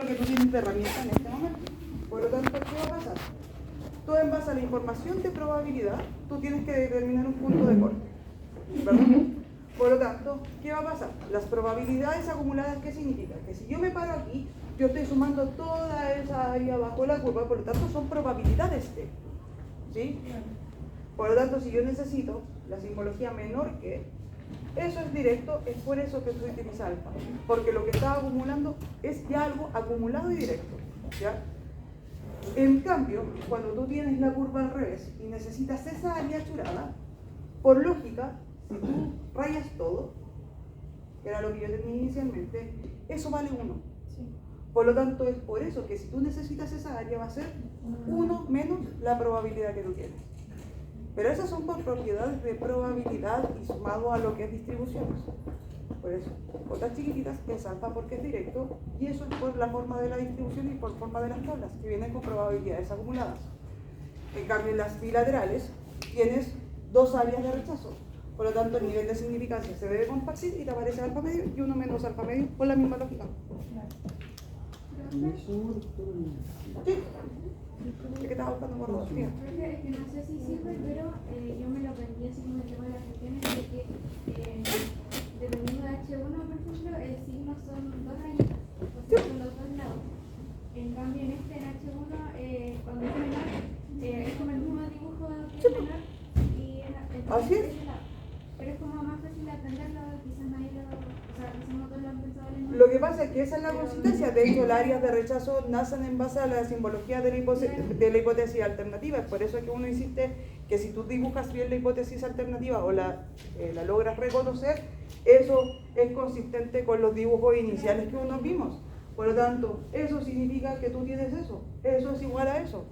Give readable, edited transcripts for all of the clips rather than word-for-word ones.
que tú tienes de herramienta en este momento. Por lo tanto, ¿qué va a pasar? Tú, en base a la información de probabilidad, tú tienes que determinar un punto de corte, ¿verdad? Por lo tanto, ¿qué va a pasar? Las probabilidades acumuladas, ¿qué significa? Que si yo me paro aquí, yo estoy sumando toda esa área bajo la curva, por lo tanto son probabilidades de, ¿sí? Por lo tanto, si yo necesito la simbología menor que, eso es directo, es por eso que tú utilizas alfa, porque lo que está acumulando es ya algo acumulado y directo, ¿ya? En cambio, cuando tú tienes la curva al revés y necesitas esa área achurada, por lógica, si tú rayas todo, que era lo que yo tenía inicialmente, eso vale 1. Sí. Por lo tanto, es por eso que si tú necesitas esa área va a ser 1 menos la probabilidad que tú tienes. Pero esas son por propiedades de probabilidad y sumado a lo que es distribuciones. Por eso, otras chiquititas es alfa porque es directo, y eso es por la forma de la distribución y por forma de las tablas, que vienen con probabilidades acumuladas. En cambio, en las bilaterales tienes 2 áreas de rechazo. Por lo tanto, el nivel de significancia se debe compartir y te aparece alfa medio y 1 menos alfa medio por la misma lógica. Sí. ¿Qué estás buscando por dos? Es que no sé si sirve, pero yo me lo aprendí así como el tema de las regiones, de que dependiendo de H1, por ejemplo, el signo son 2 rayitas, o sea, son los 2 lados. En cambio, en este, en H1, cuando es menor, es como el mismo dibujo que es menor y Así es. pero es como más fácil de aprenderlo, quizás nadie lo, o sea, quizás no todos lo han pensado en Lo que pasa es que esa es la consistencia. De hecho, las áreas de rechazo nacen en base a la simbología de la hipótesis alternativa. Es por eso que uno insiste que si tú dibujas bien la hipótesis alternativa o la logras reconocer, eso es consistente con los dibujos iniciales que uno vimos. Por lo tanto, eso significa que tú tienes eso. Eso es igual a eso.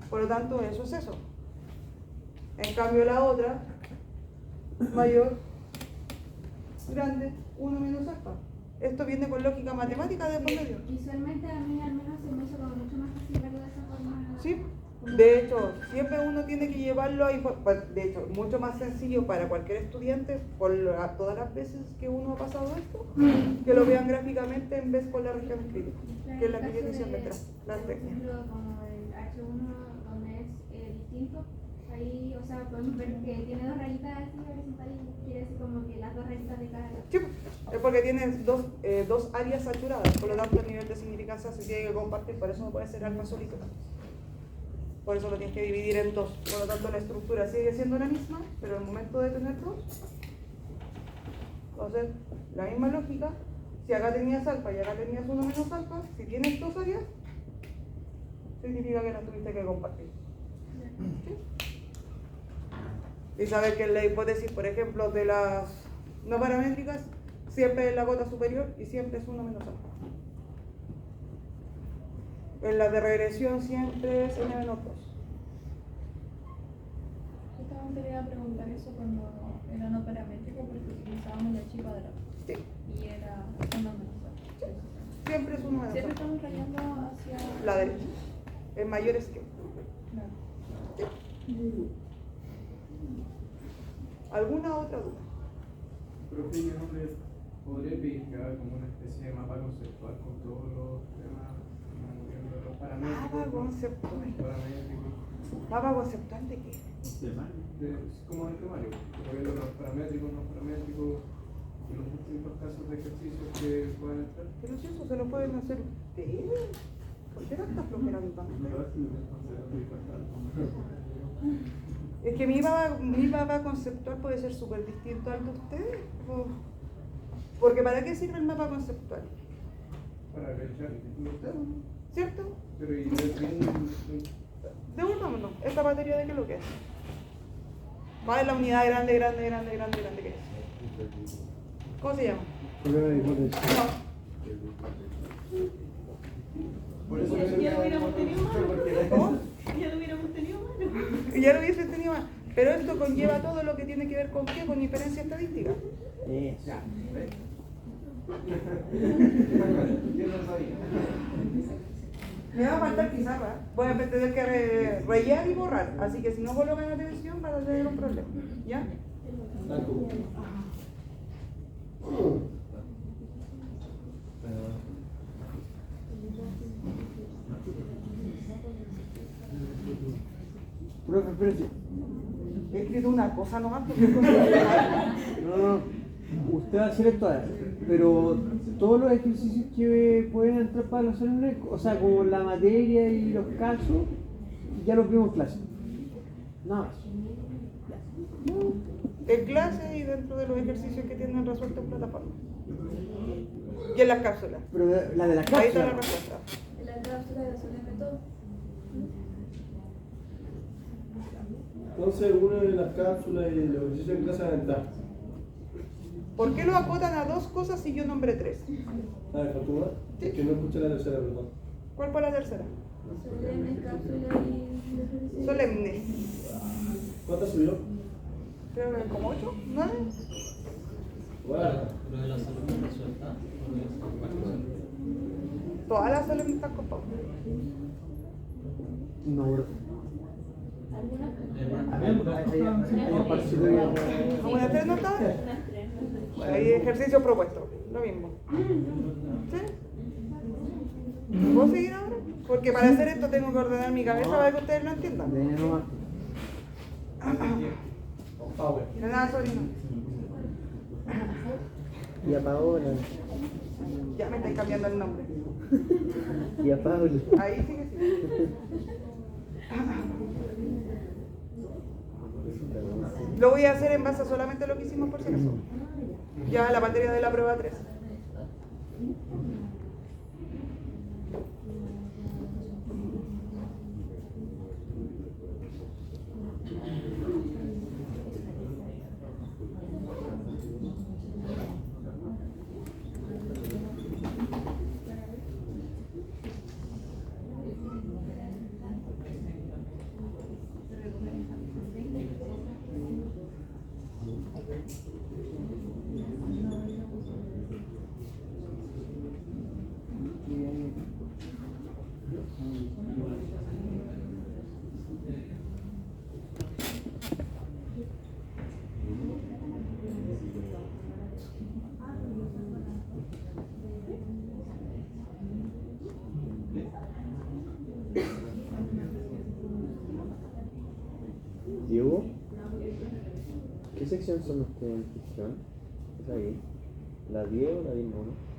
Por lo tanto, eso es eso. En cambio, la otra, mayor, grande, 1 menos alfa. Esto viene con lógica matemática de por medio. Visualmente a mí al menos se me hizo como mucho más fácil verlo de esa forma. Sí, de hecho, siempre uno tiene que llevarlo a de hecho, mucho más sencillo para cualquier estudiante, por todas las veces que uno ha pasado esto, que lo vean gráficamente en vez con la región crítica, que es la que yo inicialmente detrás, las por técnicas. ejemplo, como el H1 donde es distinto, ahí, o sea, podemos ver que tiene 2 rayitas así horizontales, quiere decir como que las 2 rayitas de cada lado. Sí, es porque tienes dos áreas saturadas, por lo tanto el nivel de significancia se tiene que compartir, por eso no puede ser alfa solito. Por eso lo tienes que dividir en 2. Por lo tanto la estructura sigue siendo la misma, pero al momento de tener 2, va a ser la misma lógica. Si acá tenías alfa y acá tenías 1 menos alfa, si tienes 2 áreas, significa que las tuviste que compartir. ¿Sí? Y saber que en la hipótesis, por ejemplo, de las no paramétricas, siempre es la cota superior y siempre es 1 menos alfa. En la de regresión siempre es n menos 2. Justamente le iba a preguntar eso cuando era no paramétrico, porque utilizábamos la chipa de la Sí. y era una menos. Siempre es 1 menos Siempre alfa. estamos rayando hacia La derecha. En mayores que. Claro. Sí. ¿Alguna otra duda? Profe, yo no le podría pedir que haga como una especie de mapa conceptual con todos los temas, los parámetros. Mapa conceptual. Paramétricos. ¿Mapa conceptual de qué? Como el temario, viendo los paramétricos, no paramétricos y los distintos casos de ejercicios que pueden estar. Pero si eso se lo pueden hacer ustedes. ¿Por qué tanta flojera mi papá? Es que mi mapa conceptual puede ser súper distinto al de ustedes. Porque ¿para qué sirve el mapa conceptual? Para realizar ¿Cierto? pero y Devolvámonos. Esta materia de qué es lo que es. ¿Cuál es la unidad grande que es? ¿Cómo se llama? por eso Ya lo hubiéramos tenido más. ¿Cómo? Ya lo hubiéramos tenido más. Ya lo hubiese tenido más. Pero esto conlleva todo lo que tiene que ver con qué, con diferencia estadística. ¿Quién no sabía? Me va a faltar pizarra. Voy a tener que rayar y borrar. Así que si no colocan atención, van a tener un problema. ¿Ya? Profe, espérate. He escrito una cosa nomás porque No. Usted va a hacer esto ahora, pero todos los ejercicios que pueden entrar para los alumnos, o sea, como la materia y los casos, ya los vimos en clase. Nada más. en clase y dentro de los ejercicios que tienen resueltos en plataforma. Y en las cápsulas. Pero la de la Ahí está la cápsula. respuesta. En la cápsula de Soleme todo. Entonces, una de las cápsulas y los ejercicios en clase de ventaja. ¿Por qué lo acotan a dos cosas si yo nombré tres? A ver, ¿continúa? Sí. Es que no escuché la tercera, perdón. ¿Cuál fue la tercera? Soleme, cápsula y... Solemne. ¿Cuántas subió? Creo que como 8, 9. Bueno, Lo de la salud no resuelta. Todas las solemnes están con Pablo. No, bro. ¿Alguna tres no estaban? Bueno, hay ejercicio propuesto, lo mismo. ¿Sí? ¿Puedo seguir ahora? Porque para hacer esto tengo que ordenar mi cabeza para que ustedes lo entiendan. De nomás. Power. De nada, sobrino. Y a Paola. Ya me están cambiando el nombre. Y a Pablo. Ahí sí que sí. Lo voy a hacer en base a solamente lo que hicimos por si acaso. Ya la materia de la prueba 3. Diego, ¿qué sección son ustedes en ficción? ¿Es ahí? ¿La 10 o la 10 no?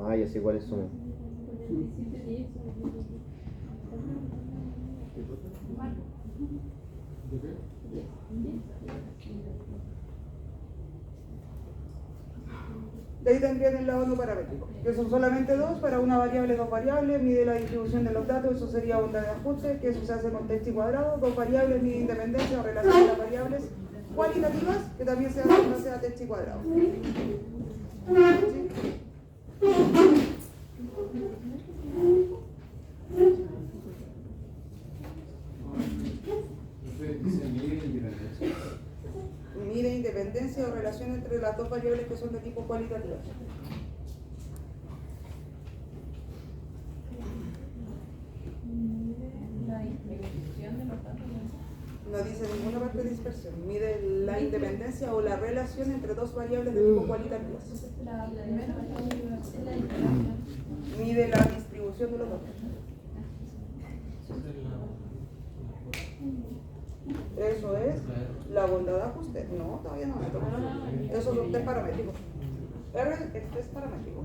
Ah, ya sé cuáles son. De ahí tendrían el lado no paramétrico, que son solamente dos, para una variable, dos variables, mide la distribución de los datos, eso sería onda de ajuste, que eso se hace con texto y cuadrado, dos variables, mide independencia o relación de las variables cualitativas, que también se hace en base a texto y cuadrado. ¿Sí? Mide independencia o relación entre las dos variables que son de tipo cualitativo. La distribución de los datos. No dice ninguna parte de dispersión. Mide la independencia o la relación entre dos variables de tipo cualitativas. La primera es la distribución. Mide la distribución de los datos. Eso es la bondad de ajuste. No, todavía no me toca. Eso es un test paramétrico. R es test paramétrico.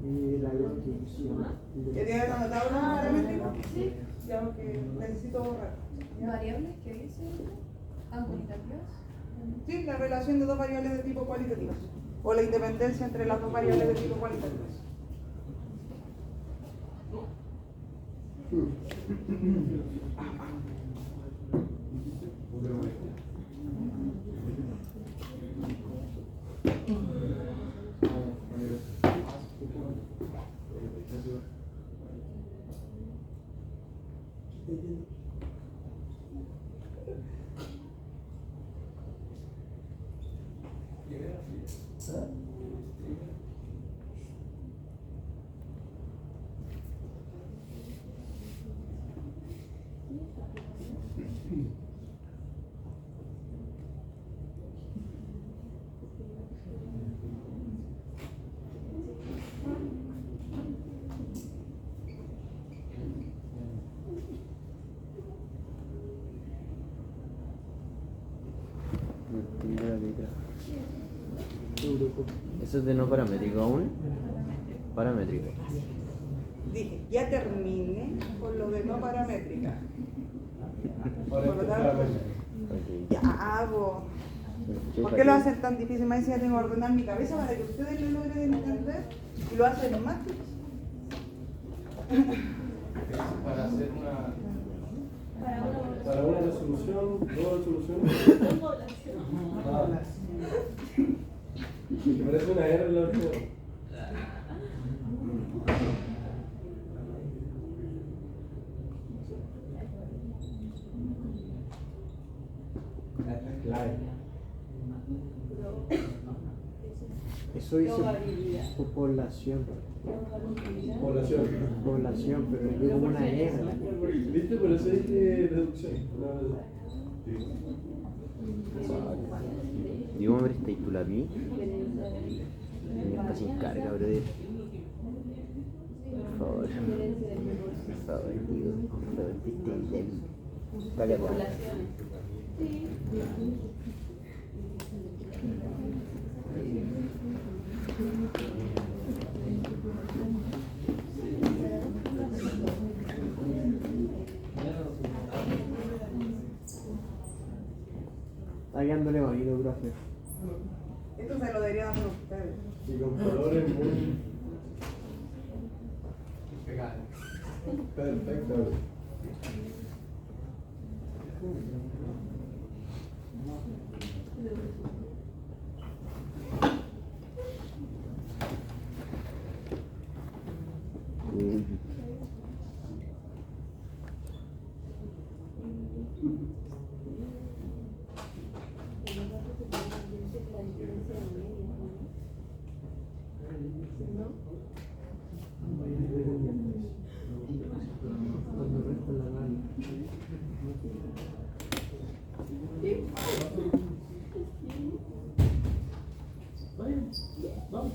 Y la distribución. ¿Que tienen anotado los paramétricos? Sí. Ya lo que necesito borrar. ¿Variables que dice? ¿Cualitativas? Sí, la relación de dos variables de tipo cualitativas. O la independencia entre las dos variables de tipo cualitativas. Eso es de no paramétrico aún. Paramétrico. Paramétrico. Dije, ya terminé con lo de no paramétrica. Ahora Por lo esto es tanto, paramétrico. Ok. ya hago. ¿Por qué lo hacen tan difícil? Me decía, tengo que ordenar mi cabeza para que ustedes lo logren entender y lo hacen más difícil. Para hacer una. Para una resolución, dos resoluciones. Ah. Me parece una R en la última. Clave. Eso dice población. Población. Población, pero yo como una R. ¿Viste? Por eso dije reducción. Digo, hombre, está y tú la vi. Está sin carga, brother. Por favor. Por favor, digo. Por favor, te cállate. Está quedándole bonito, profe. Esto se lo deberían hacer ustedes. Y con colores muy Pegar. perfectos. Cuando resta la mano. Vamos.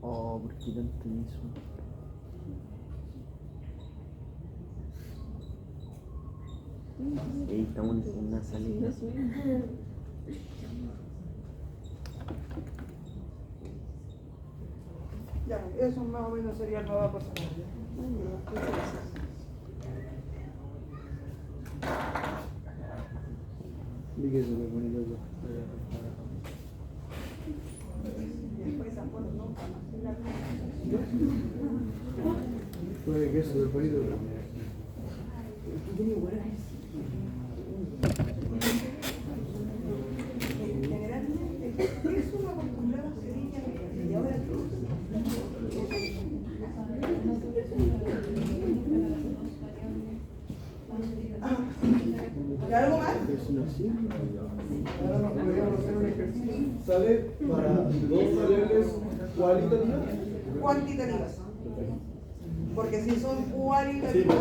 Oh, ¿por qué tanto eso? Ey, estamos en una salida. Ya, eso más o menos sería el nuevo porcentaje. Vi que súper bonito. Después esa foto nunca más se la Puede que es súper bonito, pero generalmente eso lo acostumbraba a hacer ella y ahora ¿y algo más? es una así. Ahora nos podríamos hacer un ejercicio. Sale para dos variables cualitativas. Cuantitativas. Porque si son Sí, cualitativas,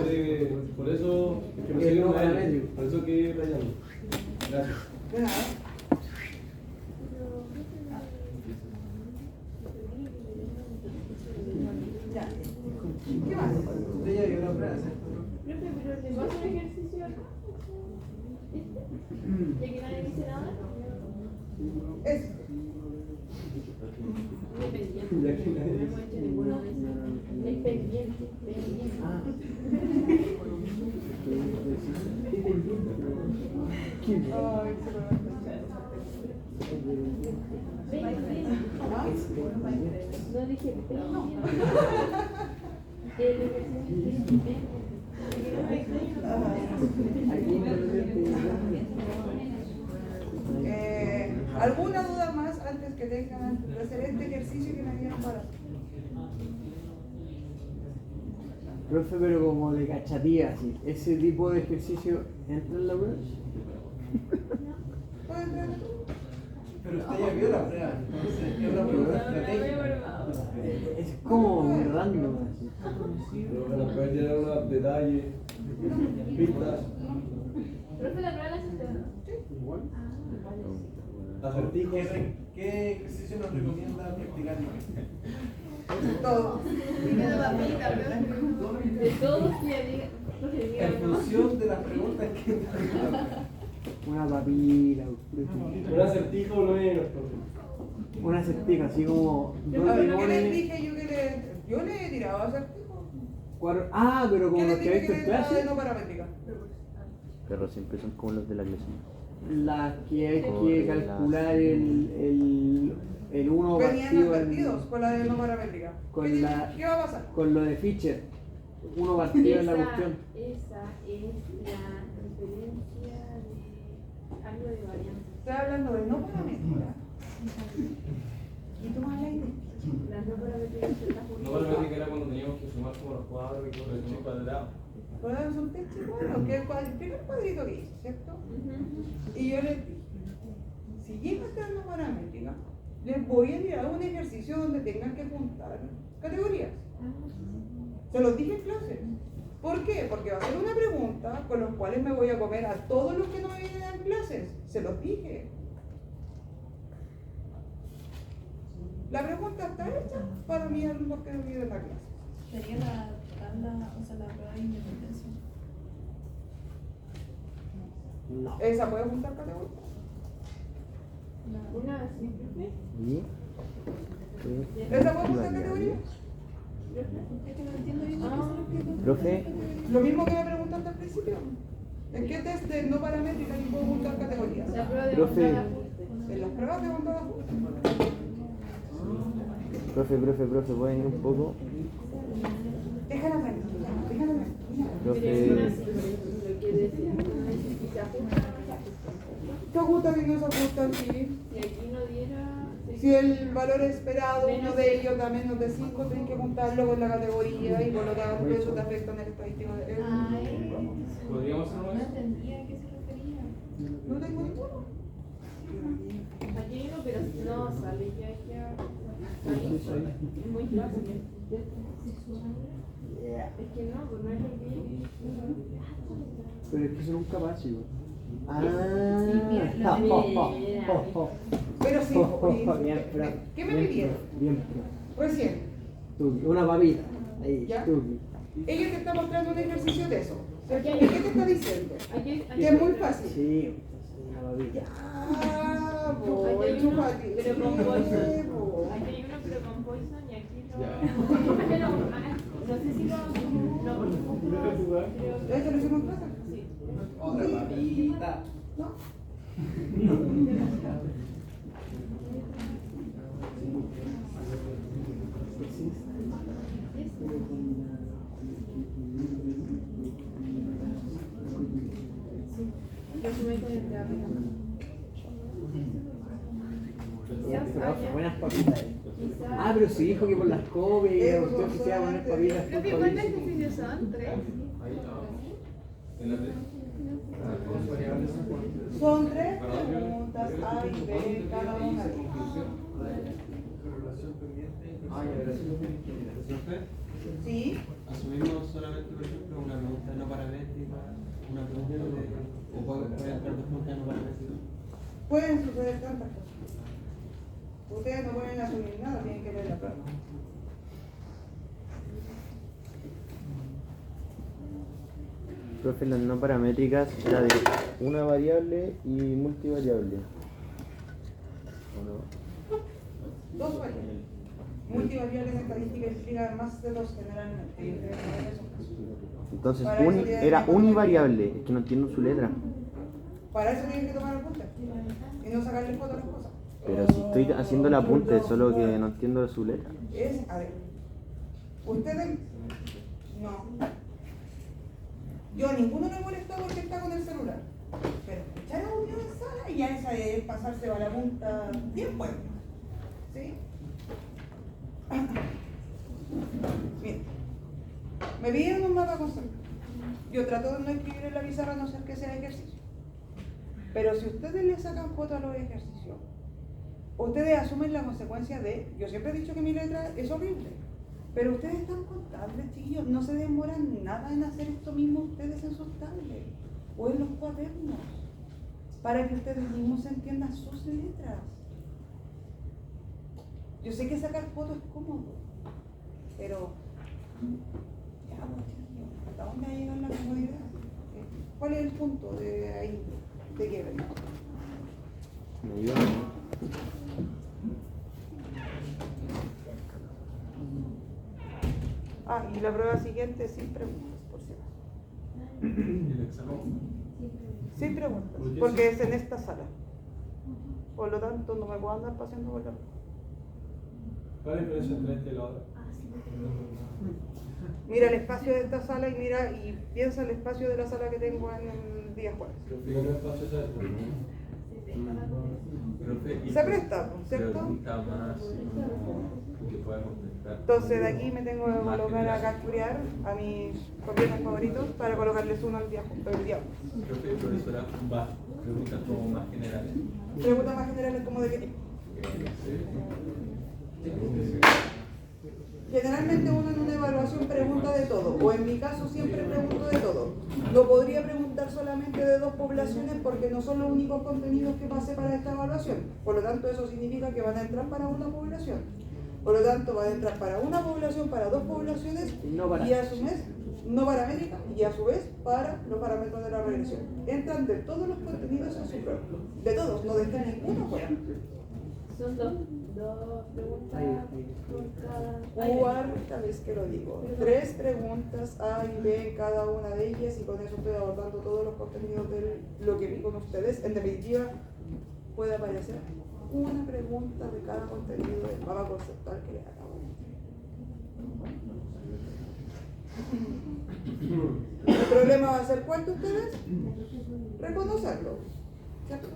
por eso es que me salió una L. Por eso que rayando. Gracias. de nada. Ya. ¿Qué más? Usted ya vio la frase. Profe, pero ¿le vas a un ejercicio acá? ¿Ya que nadie dice nada? Es Ya que nadie No dice. hemos hecho ninguno de esos. Es pendiente, pendiente. Ay, se me va a escuchar. No dije pendiente. El ejercicio es pendiente. Que no me ¿Alguna duda más antes que tengan de hacer este ejercicio que me dieron para? Profe, pero como de cachatía, así. ¿Ese tipo de ejercicio entra en la prueba? ¿Pueden traerlo? Pero usted ya vio la prueba, entonces es una pregunta estratégica. Es como muy random así. Pero nos pueden llenar unos detalles, pistas. Profe, la prueba la hace usted, ¿no? Igual. Acertijos. ¿Qué ejercicio nos recomienda practicar? Todo. Dime de papita, profe. De todos que diga. Profe, diga, En ¿no? función de las preguntas que Una papila, Un acertijo no es. una acertijo, así como dos A ver, ¿qué les limones, dije yo le he tirado acertijos? cuatro. Ah, pero como ¿Qué los les que he dije visto que en le he dado de clase, no paramétrica? Pero siempre son como los de la clase. las que hay que Correlación. calcular el 1 Venían partido advertidos con la de no paramétrica. con ¿Qué, la- ¿Qué va a pasar? con lo de Fischer. 1 partido en la cuestión. Esa es la referencia de algo de varianza. Estoy hablando de no paramétrica. Y tú me hablas de Las no paramétricas son las No únicas. paramétrica era cuando teníamos que sumar como los cuadros y todo el cuadrado. ¿Cuál son textos igual? Que el primer cuadrito que hice, ¿cierto? Ujú. Y yo les dije, si llega a estar no paramétrica, les voy a enviar un ejercicio donde tengan que juntar categorías. Se los dije en clase. ¿Por qué? Porque va a ser una pregunta con los cuales me voy a comer a todos los que no me vienen a dar clases. Se los dije. La pregunta está hecha para mis alumnos que no vienen a clase. Sería la tabla, o sea, la prueba de independencia. No. ¿Esa puede juntar categorías? Una así, profe. ¿Y? ¿Esa puede juntar categorías? Es que no entiendo bien lo que se lo explico. Profe. Lo mismo que me preguntaste al principio. ¿En qué test de no paramétrica ni puedo juntar categorías? La prueba de Profe. montar ajuste. En las pruebas de montada justa. Profe, ¿pueden ir un poco? Déjala tranquila, déjala tranquila. Pero es una Profe, así, lo que decía, no sé si se ajusta. ¿Te gusta que no se ajusta aquí? Si aquí no diera. Si el valor esperado, uno de ellos da menos de 5, tienes que juntarlo con la categoría y por lo tanto eso te afecta en el estadístico. ¿Podríamos hacer No una? entendía a qué se refería. No tengo ninguno. Aquí hay uno, pero no sale ya. Es muy fácil. Es que no, pues no es lo que. Pero es que eso nunca pasa, igual. mira, Pero sí, Bien, pro. ¿qué me Bien, pidieron? pro. Bien, pro. Recién, Tuki, una papita. Ahí, ¿Ya? tuki. ella te está mostrando un ejercicio de eso. Aquí ¿Y hay- qué te está diciendo? Aquí Que es muy fácil. Sí, una papita. Ah, Aquí voy, hay uno, chúpate. pero con Sí, Poison. voy. Aquí hay uno, pero con Poison y aquí no. Ya. Pero, no sé si lo. No, porque justo creo ¿Ya se lo hicimos en clase? sí. Otra papita. ¿No? Yo sumé con el de arriba. Quizás Buenas papitas. Quizás. Ah, pero sí dijo que por las copias, usted quisiera poner papitas por Profe, ¿cuántos papitas. ejercicios son? ¿3? En la tres. Son 3 preguntas, A y B, cada una de ellas. Correlación pendiente. Profe, ¿Sí? asumimos solamente, por ejemplo, una pregunta no paramétrica, una pregunta de. O puede entrar dos preguntas no paramétricas. Pueden suceder tantas cosas. Ustedes no pueden asumir nada, tienen que ver la prueba. Profe, las no paramétricas era de una variable y multivariable. ¿O no? 2 variables. Multivariable en estadística implica más de 2 generalmente. Y ustedes no ven esos casos. Entonces Para eso tienen era que- univariable, es que no entiendo su letra. Para eso tienen que tomar apuntes y no sacarle fotos a las cosas. Pero si estoy haciendo el apunte, solo que no entiendo su letra. A ver, ustedes, no. Yo a ninguno me molestó porque está con el celular. Pero escuchar audio en sala y ya esa de pasarse a la punta bien bueno. ¿Sí? Miren, me pidieron un mapa conceptual. Yo trato de no escribir en la pizarra a no ser que sea ejercicio. Pero si ustedes le sacan foto a los ejercicios, ustedes asumen la consecuencia de, yo siempre he dicho que mi letra es horrible, pero ustedes están con tablets, chiquillos, no se demoran nada en hacer esto mismo ustedes en sus tablets o en los cuadernos, para que ustedes mismos entiendan sus letras. Yo sé que sacar fotos es cómodo, pero ya, pues, chiquillos, ¿hasta dónde va a llegar la comodidad? ¿Cuál es el punto de ahí, de quiebre? Me ayuda, ¿no? Ah, y la prueba siguiente sin preguntas, por si acaso. ¿El examen? Sin preguntas, ¿Por qué porque sí? es en esta sala. Por lo tanto, no me puedo andar paseando por la... ¿Cuál es la diferencia entre este y la otra? Mira el espacio de esta sala y mira y piensa el espacio de la sala que tengo en el día jueves. ¿Qué espacio es este? Profe, y Se presta, ¿cierto? pregunta más que pueda contestar. Entonces de aquí me tengo que colocar a capturar a mis gobiernos favoritos para colocarles uno al día jueves. Profe, profesora, va, preguntas como más generales. Preguntas más generales como de qué tipo. Generalmente uno en una evaluación pregunta de todo, o en mi caso siempre pregunto de todo. No podría preguntar solamente de dos poblaciones porque no son los únicos contenidos que pasé para esta evaluación. Por lo tanto, eso significa que van a entrar para una población. Por lo tanto, van a entrar para una población, para dos poblaciones, y a su vez, no para América, y a su vez para los parámetros de la regresión. Entran de todos los contenidos en su prueba. De todos, no dejan ninguno fuera. Son dos preguntas por cada. Cuarta vez que lo digo. 3 preguntas A y B en cada una de ellas y con eso estoy abordando todos los contenidos de lo que vi con ustedes. En definitiva, puede aparecer una pregunta de cada contenido del mapa conceptual que les acabo de decir. El problema va a ser ¿cuál de ustedes? Reconocerlo, ¿cierto?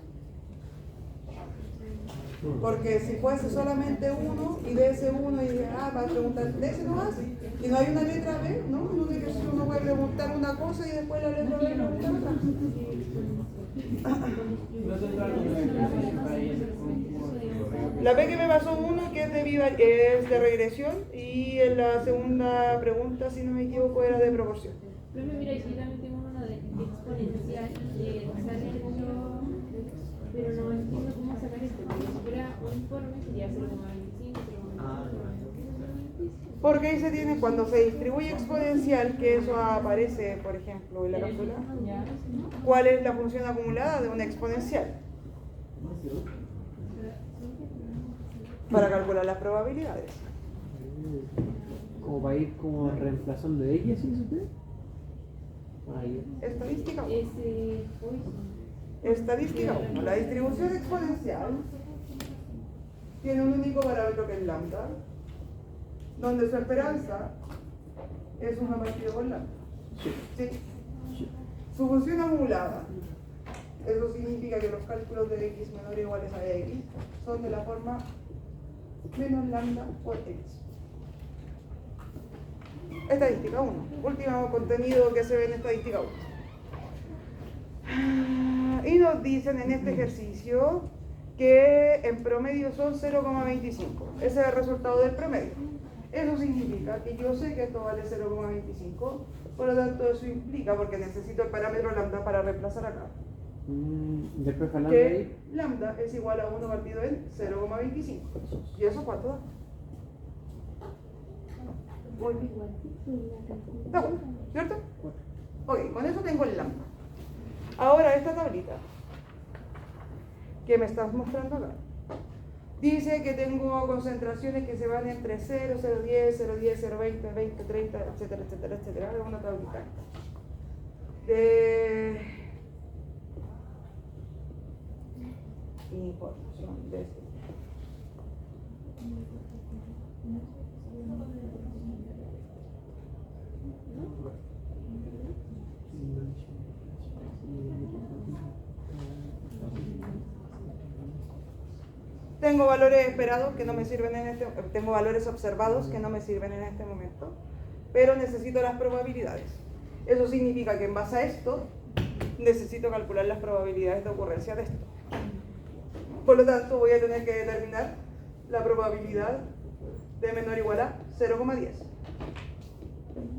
Porque si fuese solamente uno y de ese uno y de va a preguntar de ese nomás y no hay una letra B, ¿no? En un ejercicio uno puede preguntar una cosa y después la letra B preguntar otra. La B que me pasó uno que es de regresión y en la segunda pregunta, si no me equivoco, era de proporción. Profe, mira, yo también tengo uno de exponencial que sale mucho, pero no entiendo cómo sacar esto, porque si fuera uniforme sería 0,25, 0,25. Porque ahí se tiene, cuando se distribuye exponencial, que eso aparece, por ejemplo, en la cápsula, ¿cuál es la función acumulada de una exponencial? Para calcular las probabilidades. Como para ir como reemplazando de X, ¿sí usted? Ahí. Estadística 1. Ese, Estadística 1. La distribución exponencial tiene un único parámetro que es lambda, donde su esperanza es 1 partido por lambda. ¿Sí? Su función acumulada, eso significa que los cálculos de x menor o iguales a x son de la forma menos lambda por x. Estadística 1. Último contenido que se ve en estadística 1. Y nos dicen en este ejercicio que en promedio son 0,25. Ese es el resultado del promedio. Eso significa que yo sé que esto vale 0,25, por lo tanto eso implica, porque necesito el parámetro lambda para reemplazar acá, Después jalando que ahí. lambda es igual a 1 partido en 0,25. ¿Y eso cuánto da? Muy bien. Da 4, ¿cierto? Ok, con eso tengo el lambda. Ahora esta tablita que me estás mostrando acá dice que tengo concentraciones que se van entre 0, 0,10, 0,10, 0,20, 20, 30, etcétera, etcétera, etcétera. Es una tablita de información de este. Tengo valores esperados que no me sirven en este, tengo valores observados que no me sirven en este momento, pero necesito las probabilidades. Eso significa que en base a esto necesito calcular las probabilidades de ocurrencia de esto. Por lo tanto, voy a tener que determinar la probabilidad de menor o igual a 0,10.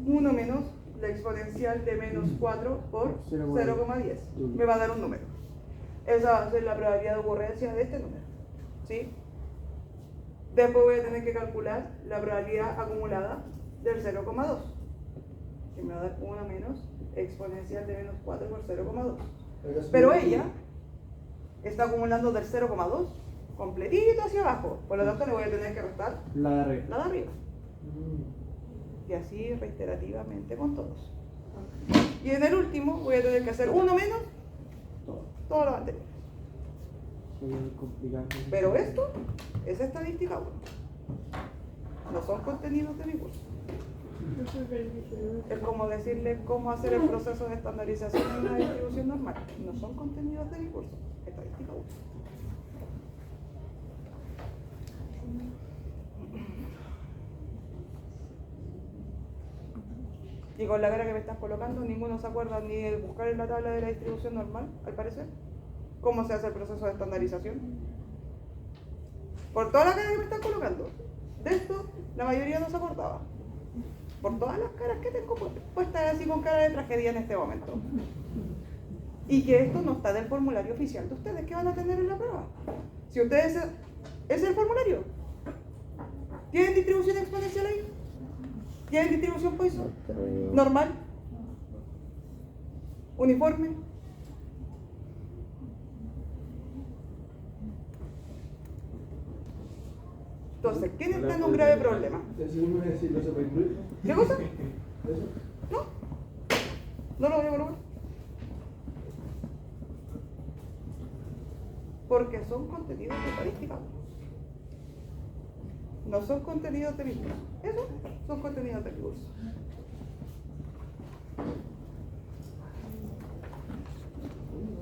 1 menos la exponencial de menos 4 por 0,10. Me va a dar un número. Esa va a ser la probabilidad de ocurrencia de este número. ¿Sí? Después voy a tener que calcular la probabilidad acumulada del 0,2. Que me va a dar 1 menos exponencial de menos 4 por 0,2. Pero ella está acumulando del 0,2 completito hacia abajo. Por lo tanto, le voy a tener que restar La de arriba. la de arriba. Y así reiterativamente con todos. Y en el último voy a tener que hacer 1 menos todo lo anterior. Sería muy complicado. Pero esto es estadística 1. No son contenidos de mi curso. Es como decirle cómo hacer el proceso de estandarización en una distribución normal. No son contenidos de mi curso. Estadística 1. Y con la cara que me estás colocando, ninguno se acuerda ni de buscar en la tabla de la distribución normal, al parecer, cómo se hace el proceso de estandarización. Por toda la cara que me están colocando. De esto, la mayoría no se acordaba. Por todas las caras que tengo puestas así con cara de tragedia en este momento. Y que esto no está del formulario oficial de ustedes que van a tener en la prueba. Si ustedes... ¿Es el formulario? ¿Tienen distribución exponencial ahí? ¿Tienen distribución Poisson? ¿Normal? ¿Uniforme? Entonces, ¿quién está en un grave problema? ¿Qué cosa? No. No lo voy a colocar. Porque son contenidos de estadística. No son contenidos de mi curso. Eso son contenidos de mi curso.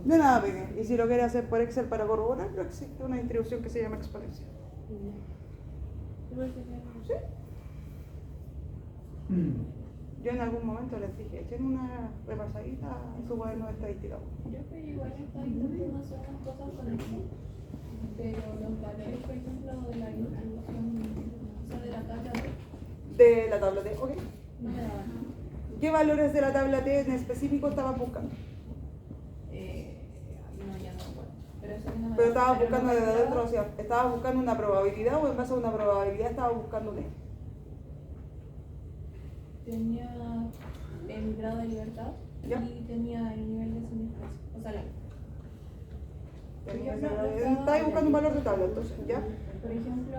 De nada, pequeño. Y si lo quiere hacer por Excel para corroborarlo, existe una distribución que se llama exponencial. ¿Sí? Yo en algún momento les dije, echen una repasadita a su cuaderno de estadística. Yo que igual estaba intentando hacer unas cosas con Excel, pero los valores, por ejemplo, de la distribución, o sea, de la tabla T, De la tabla T, ok. no me daban. ¿Qué valores de la tabla T en específico estabas buscando? No, ya no me acuerdo. Pero eso no me Pero daban. estabas Pero buscando lo que desde me adentro, daban- o sea, ¿estabas buscando una probabilidad o en base a una probabilidad estabas buscando un E? Tenía el grado de libertad ¿Ya? y tenía el nivel de significación, o sea, la... Estabas buscando un valor de tabla, entonces, ¿ya? Por ejemplo,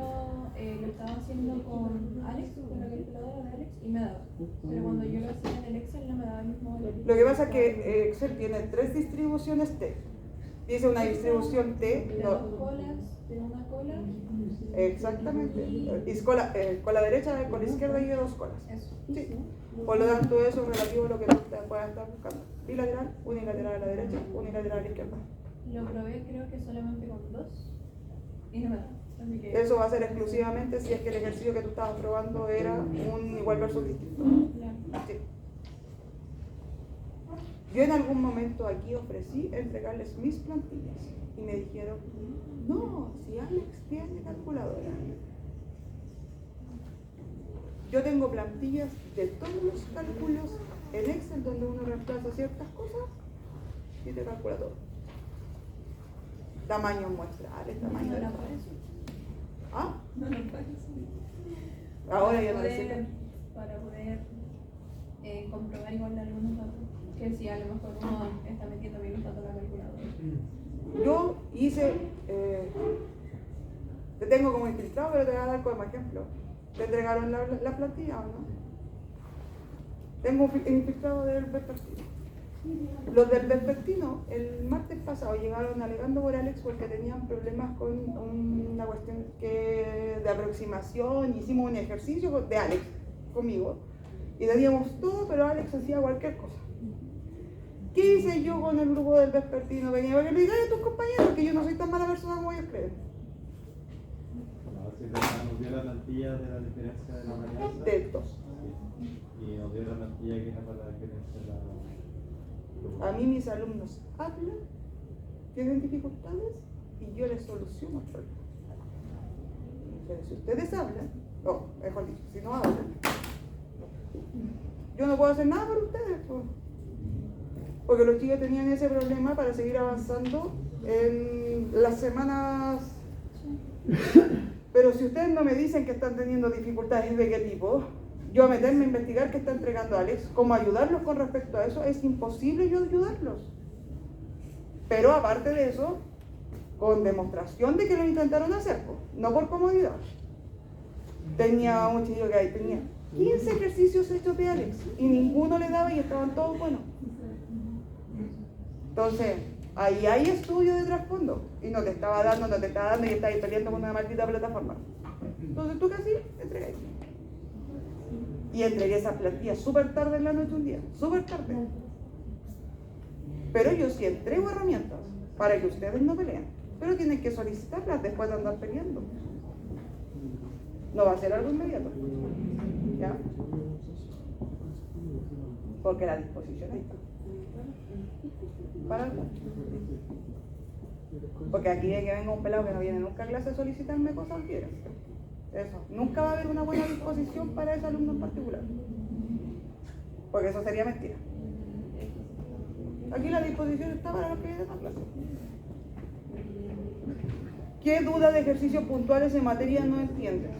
lo estaba haciendo con Alex, con la calculadora de Alex, y me daba. Pero cuando yo lo hacía en el Excel no me daba el mismo valor. Lo que pasa es que Excel tiene 3 distribuciones T. Dice una distribución T, De no, 2 colas, de una cola, exactamente. Y cola derecha, cola izquierda y de 2 colas. eso. Sí. Por lo tanto, eso es relativo a lo que tú puedas estar buscando. Bilateral, unilateral a la derecha, unilateral a la izquierda. Lo probé creo que solamente con 2 y no me daba. Así que... Eso va a ser exclusivamente si es que el ejercicio que tú estabas probando era un igual versus distinto. Claro. Sí. Yo en algún momento aquí ofrecí entregarles mis plantillas y me dijeron, no, si Alex tiene calculadora. Yo tengo plantillas de todos los cálculos en Excel donde uno reemplaza ciertas cosas y te calcula todo. Tamaños muestrales, tamaño No de la la parece. ¿Ah? No lo parece. Ahora ya no Para le poder- sirve. Para poder comprobar igual algunos datos. Que si a lo mejor uno está metiendo bien los datos a la calculadora. Yo hice, te tengo como infiltrado, pero te voy a dar como ejemplo. ¿Te entregaron la plantilla o no? Tengo un infiltrado del vespertino. Los del vespertino, el martes pasado, llegaron alegando por Alex porque tenían problemas con una cuestión de aproximación. Hicimos un ejercicio de Alex conmigo y teníamos todo, pero Alex hacía cualquier cosa. ¿Qué hice yo con el grupo del vespertino? Venía a que le digan a tus compañeros que yo no soy tan mala persona como ellos creen. No, si nos dio la plantilla de la diferencia de la varianza. De dos. Y nos dio la plantilla que era para la diferencia de la... A mí mis alumnos hablan, tienen dificultades y yo les soluciono el problema. Pero si ustedes hablan, mejor dicho, si no hablan, yo no puedo hacer nada por ustedes, pues. Porque los chicos tenían ese problema para seguir avanzando en las semanas. Pero si ustedes no me dicen que están teniendo dificultades de qué tipo, yo meterme a investigar qué está entregando Alex, cómo ayudarlos con respecto a eso, es imposible yo ayudarlos. Pero aparte de eso, con demostración de que lo intentaron hacer, pues, no por comodidad. Tenía un chico que ahí tenía 15 ejercicios hechos de Alex y ninguno le daba y estaban todos buenos. Entonces, ahí hay estudio de trasfondo y no te estaba dando y estabas peleando con una maldita plataforma. Entonces, ¿tú qué hacías? Entregáis. Y entregué esas plantillas súper tarde en la noche un día, súper tarde. Pero yo sí entrego herramientas para que ustedes no peleen, pero tienen que solicitarlas después de andar peleando. No va a ser algo inmediato, ¿ya? Porque la disposición ahí está. Para algo. Porque aquí de que venga un pelado que no viene nunca a clase a solicitarme cosas, quiere. Eso. Nunca va a haber una buena disposición para ese alumno en particular. Porque eso sería mentira. Aquí la disposición está para los que vienen a clase. ¿Qué duda de ejercicios puntuales en materia no entienden?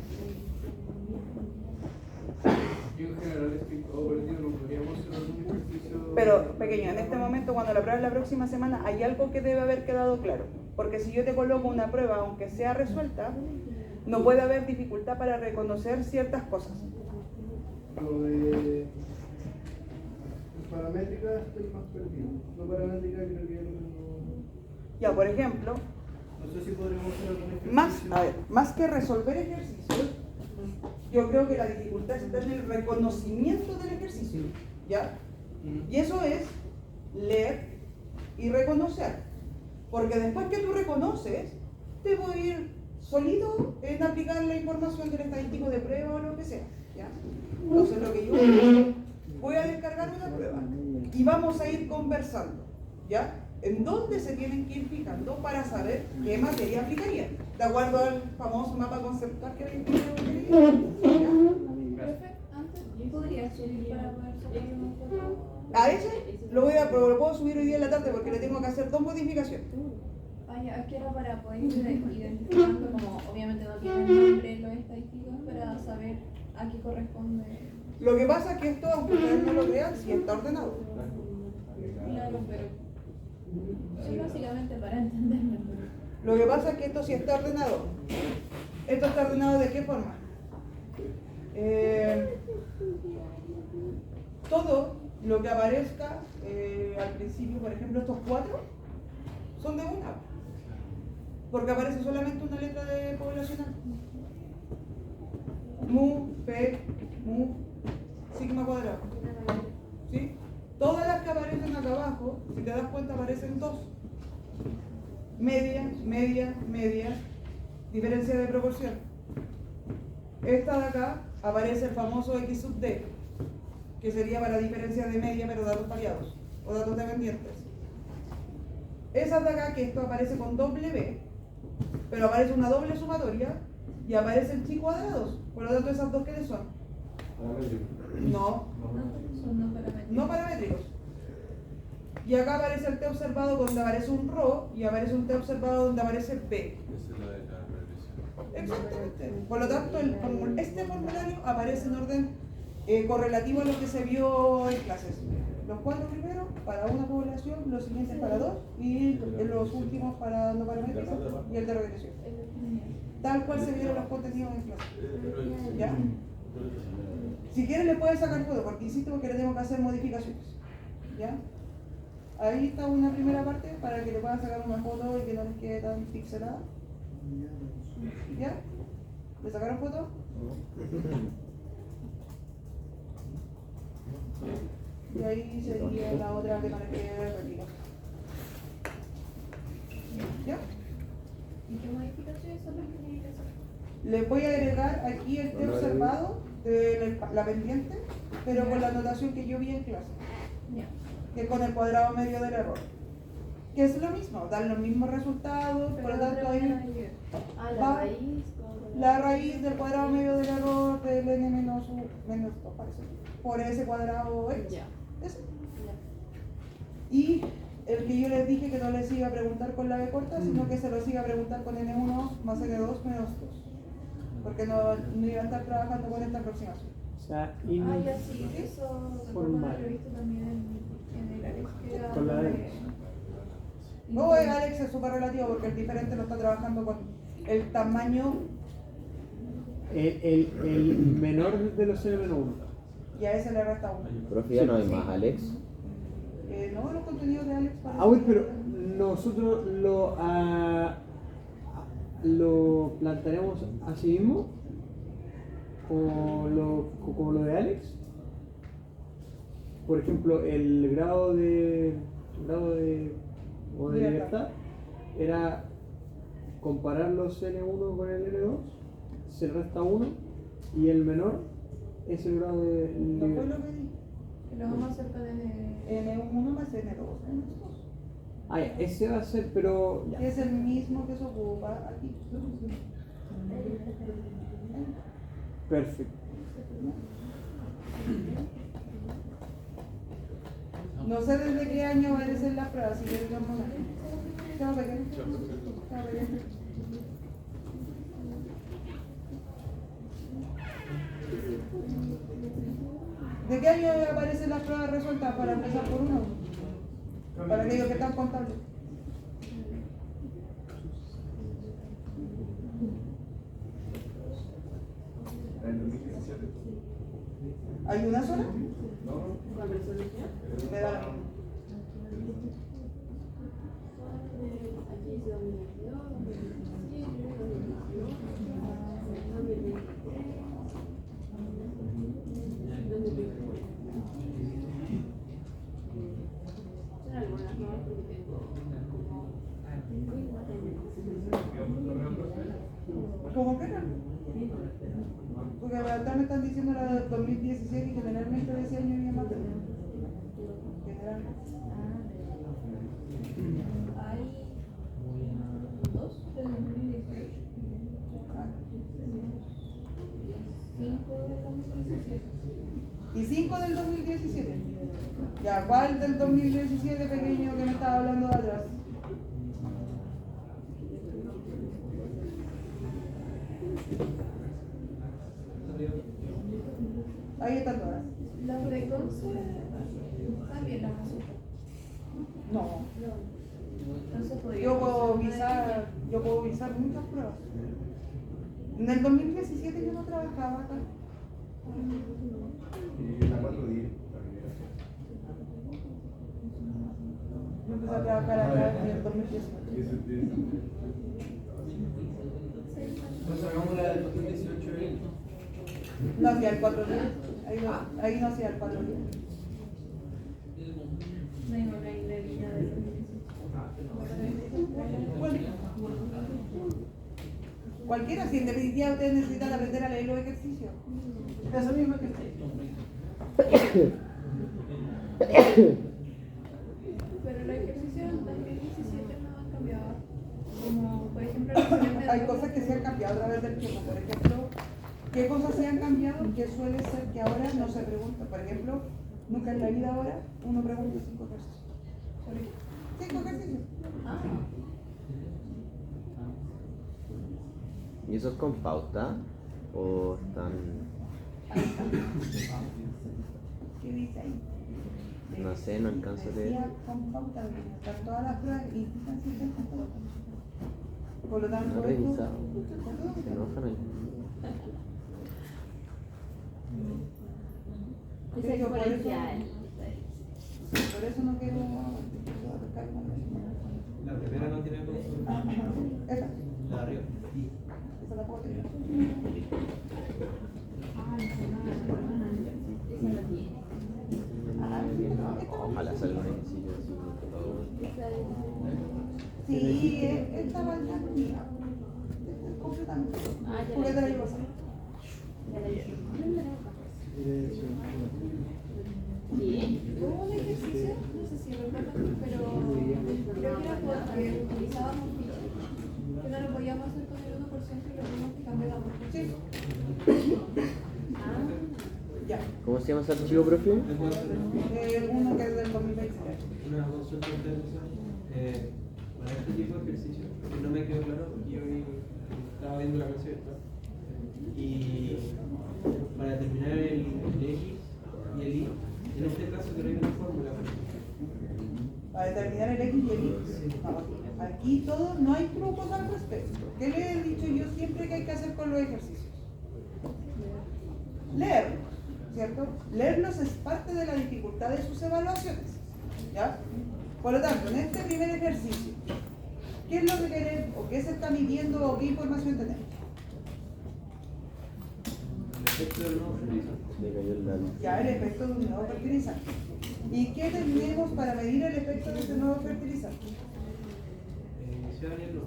Yo en general estoy todo perdido, no podríamos hacer algún ejercicio. Pero, pequeño, en este momento, cuando la prueba es la próxima semana, hay algo que debe haber quedado claro. Porque si yo te coloco una prueba, aunque sea resuelta, no puede haber dificultad para reconocer ciertas cosas. Lo de paramétrica estoy más perdido. No paramétrica creo que no. Ya, por ejemplo, No sé si podremos hacer algún ejercicio. más que resolver ejercicios, yo creo que la dificultad está en el reconocimiento del ejercicio, ¿ya? Y eso es leer y reconocer. Porque después que tú reconoces, te voy a ir solito en aplicar la información del estadístico de prueba o lo que sea, ¿ya? Entonces lo que yo voy a descargar una prueba y vamos a ir conversando, ¿ya? En dónde se tienen que ir fijando para saber qué materia aplicarían, de acuerdo al famoso mapa conceptual que habéis visto. Profe, antes podría subir para poder sacar una foto. A ese lo puedo subir hoy día en la tarde porque le tengo que hacer 2 modificaciones. Vaya, que era para poder ir identificando, como obviamente no tienen nombre los estadísticos, para saber a qué corresponde. Lo que pasa es que esto, aunque ustedes no lo crean, sí está ordenado. Claro, pero sí, básicamente para entenderlo. Lo que pasa es que esto sí está ordenado. ¿Esto está ordenado de qué forma? Todo lo que aparezca al principio, por ejemplo, estos 4 son de una. Porque aparece solamente una letra de poblacional. Mu, P, Mu, sigma cuadrado. ¿Sí? Todas las que aparecen acá abajo, si te das cuenta, aparecen 2. Media, media, media, diferencia de proporción. Esta de acá aparece el famoso X sub D, que sería para diferencia de media, pero datos variados, o datos dependientes. Esa de acá, que esto aparece con doble B, pero aparece una doble sumatoria, y aparecen chi cuadrados. Por lo tanto, ¿esas dos qué son? No. No paramétricos. Y acá aparece el T observado donde aparece un ρ y aparece un T observado donde aparece B. Exactamente. Por lo tanto, este formulario aparece en orden correlativo a lo que se vio en clases. Los 4 primeros para una población, los siguientes para 2 y los últimos para no paramétricos y el de regresión. Tal cual se vieron los contenidos en clase. ¿Ya? Si quieren le pueden sacar foto, porque insisto porque le tengo que hacer modificaciones. ¿Ya? Ahí está una primera parte para que le puedan sacar una foto y que no les quede tan pixelada. ¿Ya? ¿Le sacaron foto? Y ahí sería la otra que no les quede réplica. ¿Ya? ¿Y qué modificaciones son las que tienen que hacer? Le voy a agregar aquí el T observado de la pendiente, pero con la anotación que yo vi en clase, Ya. que es con el cuadrado medio del error. que es lo mismo, dan los mismos resultados, por lo tanto hay la raíz. la raíz del cuadrado medio del error del n menos 2 parece, por ese cuadrado x. Ya. Ese. Y el que yo les dije que no les iba a preguntar con la b corta, sino que se los iba a preguntar con n1 más n2 menos 2. Porque no iba a estar trabajando con esta aproximación. O sea, Ya sí, eso formal. lo he visto también en el Alex, que era Con la de- Alex. No, el Alex es súper relativo porque el diferente no está trabajando con el tamaño El menor de los n-1. y a ese le resta 1. Profe, ya no hay más, Alex. No, los contenidos de Alex para Uy, pero nosotros lo plantearemos así mismo, como lo de Alex. Por ejemplo, el grado de libertad era comparar los N1 con el N2, se resta 1 y el menor es el grado de no fue libertad. lo que dije. que lo vamos cerca de N1 más N2 menos 2. Ah, ya, ese va a ser, pero ya. Que es el mismo que se ocupa aquí. Perfecto. No sé desde qué año van a ser las pruebas, si quieres vamos a... Chao, pequeño. Chao, pequeño. ¿De qué año aparecen las pruebas resueltas para empezar por uno? Para aquellos que están contando. ¿Hay una sola? Me da la misma. ¿Cómo que no? Porque acá me están diciendo la del 2017 y generalmente de ese año había más de generalmente. Hay dos del 2018. 5 del 2017. Y 5 del 2017. Ya, ¿cuál del 2017 pequeño que me estaba hablando de atrás? Ahí están todas. Las de Conce también las hacen. No. Entonces podría Yo puedo visar muchas pruebas. En el 2017 yo no trabajaba acá. Y la 410 Yo empecé a trabajar acá en el 2018. Entonces hagamos la del 2018. No hacía el 4 días. Ahí no hacía el 4 días. No hay una línea de 2018. Bueno, cualquiera, si en definitiva ustedes necesitan aprender a leer los ejercicios. Eso mismo que Pero los ejercicios en 2017 no han cambiado. Como por ejemplo los exámenes hay cosas que se han cambiado a través del tiempo. Por ejemplo, ¿qué cosas se han cambiado? Que suele ser que ahora no se pregunta. Por ejemplo, nunca en la vida ahora uno pregunta 5 ejercicios. 5 ejercicios. ¿Y eso es con pauta? ¿O están.? ¿Qué dice ahí? No sé, no alcanzo a leer. Decía con pauta, están todas las pruebas y están siempre con pauta. Por lo tanto, No he esto- revisado. Se enojan ahí. Es exponencial. Por eso no quiero. La primera no tiene consulta. Esa. La de arriba. Esa la puedo tener. Ojalá salga un ejercicio así. Sí, esta va a estar mía. Completamente. Porque te la llevo así. Hubo un ejercicio, no sé si recuerdan, pero creo que era se llama ese archivo, profe? Uno que es del 2020. Una consulta para este tipo de ejercicio, que no me quedó claro porque yo estaba viendo la clase virtual. Y para determinar el X y el Y, en este caso creo que hay una fórmula. Para determinar el X y el Y. Aquí todo, no hay trucos al respecto. ¿Qué le he dicho yo siempre que hay que hacer con los ejercicios? Leerlos, ¿cierto? Leerlos es parte de la dificultad de sus evaluaciones, ¿ya? Por lo tanto, en este primer ejercicio, ¿qué es lo que queremos o qué se está midiendo o qué información tenemos? El efecto del nuevo fertilizante. Ya, el efecto de un nuevo fertilizante. ¿Y qué tenemos para medir el efecto de ese nuevo fertilizante? Iniciar el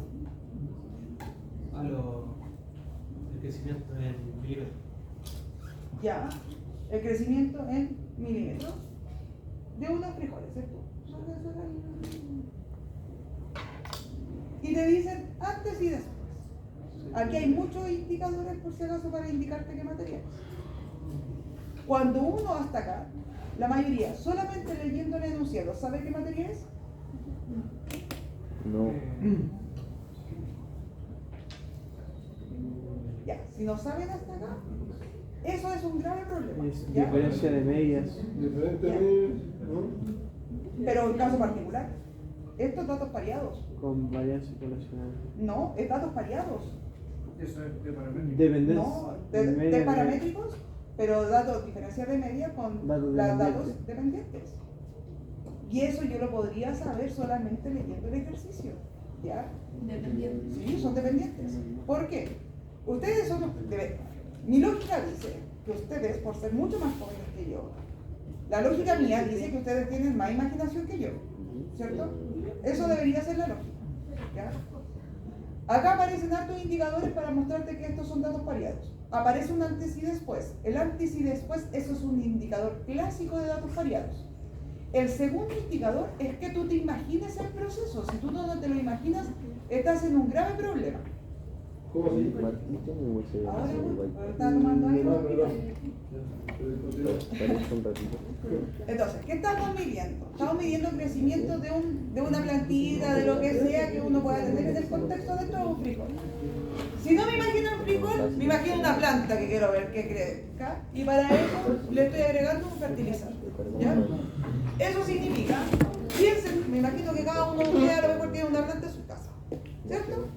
crecimiento en milímetros. Ya, el crecimiento en milímetros de unos frijoles, ¿cierto? Y te dicen antes y después. Aquí hay muchos indicadores por si acaso para indicarte qué material. Cuando uno hasta acá, la mayoría, solamente leyendo el enunciado, ¿sabe qué materia es? No. Ya, si no saben hasta acá, eso es un grave problema. Es ¿ya? diferencia de medias. Diferente, Ya. ¿no? Pero en caso particular, estos datos pareados. Con varianza poblacional. No, es datos pareados. Eso es de paramétrico. Dependencia. No, de paramétricos, pero datos, diferencia de media con Datos datos dependientes. Y eso yo lo podría saber solamente leyendo el ejercicio. ¿Ya? Independiente. Sí, son dependientes. ¿Por qué? Ustedes son... Mi lógica dice que ustedes, por ser mucho más jóvenes que yo, la lógica mía dice que ustedes tienen más imaginación que yo, ¿cierto? Eso debería ser la lógica, ¿ya? Acá aparecen hartos indicadores para mostrarte que estos son datos pareados. Aparece un antes y después. El antes y después, eso es un indicador clásico de datos pareados. El segundo indicador es que tú te imagines el proceso. Si tú no te lo imaginas, estás en un grave problema. ¿Cómo se llama? Martito muy muy severo. Ahora, está tomando aire. Ah, perdón. Parece un ratito. Entonces, ¿qué estamos midiendo? Estamos midiendo el crecimiento de una plantita, de lo que sea que uno pueda tener en el contexto dentro de un frijol. Si no me imagino un frijol, me imagino una planta que quiero ver que crezca y para eso le estoy agregando un fertilizante. ¿Ya? Eso significa, piensen, me imagino que cada uno de ustedes a lo mejor tiene una planta en su casa, ¿cierto?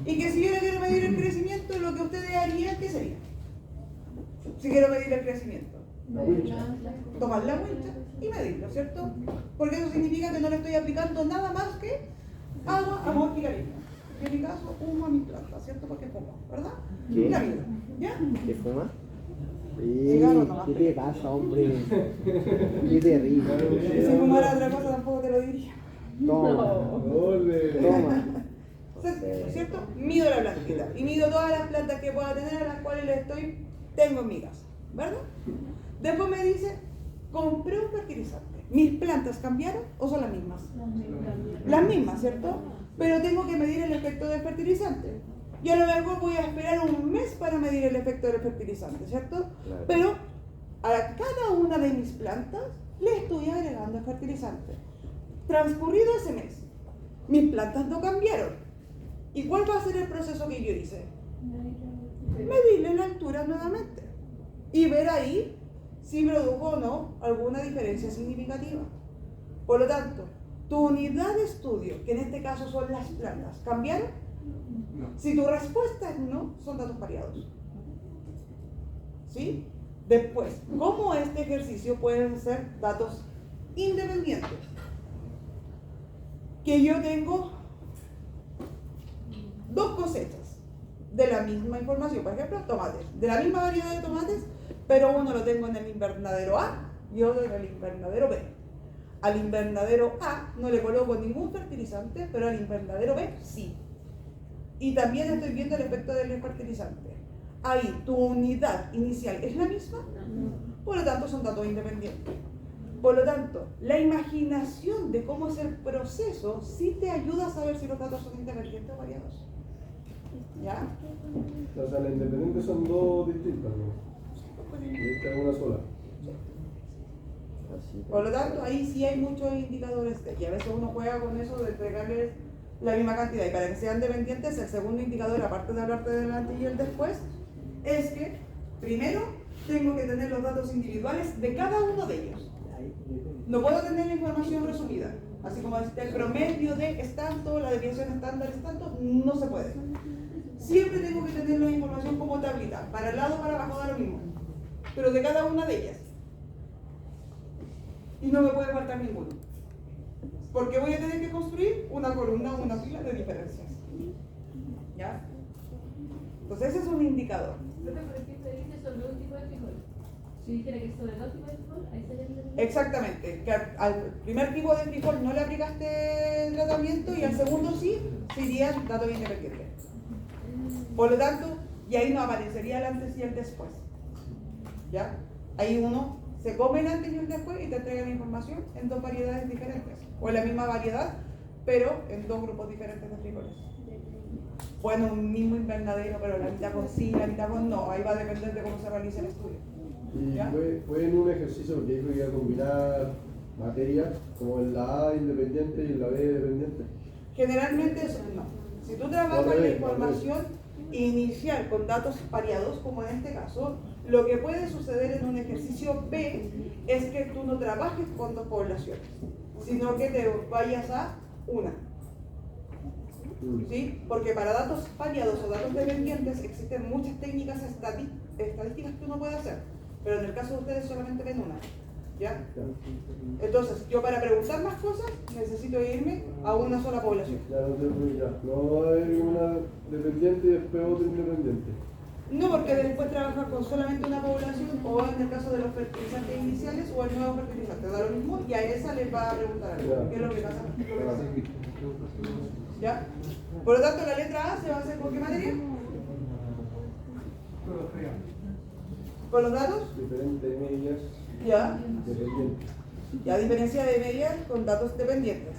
Y que si yo le quiero medir el crecimiento, lo que ustedes harían, ¿qué sería? Si quiero medir el crecimiento. Tomar la wincha y medirlo, ¿cierto? Porque eso significa que no le estoy aplicando nada más que agua, amor y cariño. Y en mi caso, humo a mi planta, ¿cierto? Porque fumo, ¿verdad? ¿Qué? La vida, ¿ya? ¿Qué fuma? Cigarro nomás. ¿Qué te pasa, hombre? Qué terrible. Si fumara otra cosa tampoco te lo diría. Toma. Ole. Toma. ¿Cierto? Mido la plantita y mido todas las plantas que pueda tener a las cuales tengo en mi casa, ¿verdad? Después me dice, compré un fertilizante. ¿Mis plantas cambiaron o son las mismas? Las mismas, ¿cierto? Pero tengo que medir el efecto del fertilizante. Yo a lo mejor voy a esperar un mes para medir el efecto del fertilizante, ¿cierto? Claro. Pero a cada una de mis plantas le estoy agregando el fertilizante. Transcurrido ese mes, mis plantas no cambiaron. ¿Y cuál va a ser el proceso que yo hice? Medirle la altura nuevamente y ver ahí si produjo o no alguna diferencia significativa. Por lo tanto, tu unidad de estudio, que en este caso son las plantas, ¿cambiaron? No. Si tu respuesta es no, son datos pareados. ¿Sí? Después, ¿cómo este ejercicio pueden ser datos independientes? Que yo tengo dos cosechas de la misma información, por ejemplo, tomates, de la misma variedad de tomates, pero uno lo tengo en el invernadero A y otro en el invernadero B. Al invernadero A no le coloco ningún fertilizante, pero al invernadero B sí. Y también estoy viendo el efecto del fertilizante. Ahí, tu unidad inicial es la misma, por lo tanto son datos independientes. Por lo tanto, la imaginación de cómo es el proceso sí te ayuda a saber si los datos son independientes o variados. ¿Ya? O sea, las independientes son dos distintas, ¿no? Esta es una sola. Así. Por lo tanto, ahí sí hay muchos indicadores y a veces uno juega con eso de entregarles la misma cantidad. Y para que sean dependientes, el segundo indicador, aparte de hablarte del antes y el después, es que primero tengo que tener los datos individuales de cada uno de ellos. No puedo tener la información resumida, así como decir, el promedio de es tanto, la desviación estándar es tanto, no se puede. Siempre tengo que tener la información como tablita, para el lado o para abajo da lo mismo, pero de cada una de ellas. Y no me puede faltar ninguno, porque voy a tener que construir una columna o una fila de diferencias. ¿Ya? Entonces ese es un indicador. Pero por ejemplo, dice sobre un tipo de frijol. Si dijera que es sobre dos tipos de frijol, ahí sería el... Exactamente, que al primer tipo de frijol no le aplicaste el tratamiento y al segundo sí, sería dato independiente. Por lo tanto, y ahí no aparecería el antes y el después. ¿Ya? Ahí uno se come el antes y el después y te entrega la información en dos variedades diferentes. O en la misma variedad, pero en dos grupos diferentes de frijoles. Bueno, un mismo invernadero, pero la mitad con sí, la mitad con no. Ahí va a depender de cómo se realice el estudio. Y ¿Ya? fue en un ejercicio porque dijo que iba a combinar materias, como en la A independiente y en la B dependiente. Generalmente eso no. Si tú trabajas la información inicial con datos variados, como en este caso, lo que puede suceder en un ejercicio B es que tú no trabajes con dos poblaciones, sino que te vayas a una. ¿Sí? Porque para datos variados o datos dependientes existen muchas técnicas estadísticas que uno puede hacer, pero en el caso de ustedes solamente ven una. ¿Ya? Entonces, yo para preguntar más cosas necesito irme a una sola población. Ya no tengo ya. No va a haber una dependiente y después otra independiente. No, porque después trabaja con solamente una población, o en el caso de los fertilizantes iniciales o el nuevo fertilizante, da lo mismo, y a esa les va a preguntar algo. ¿Qué es lo que pasa? ¿Ya? Por lo tanto, la letra A se va a hacer con qué materia? ¿Con los datos? Diferentes medias. Ya. Dependientes. Ya, diferencia de medias con datos dependientes.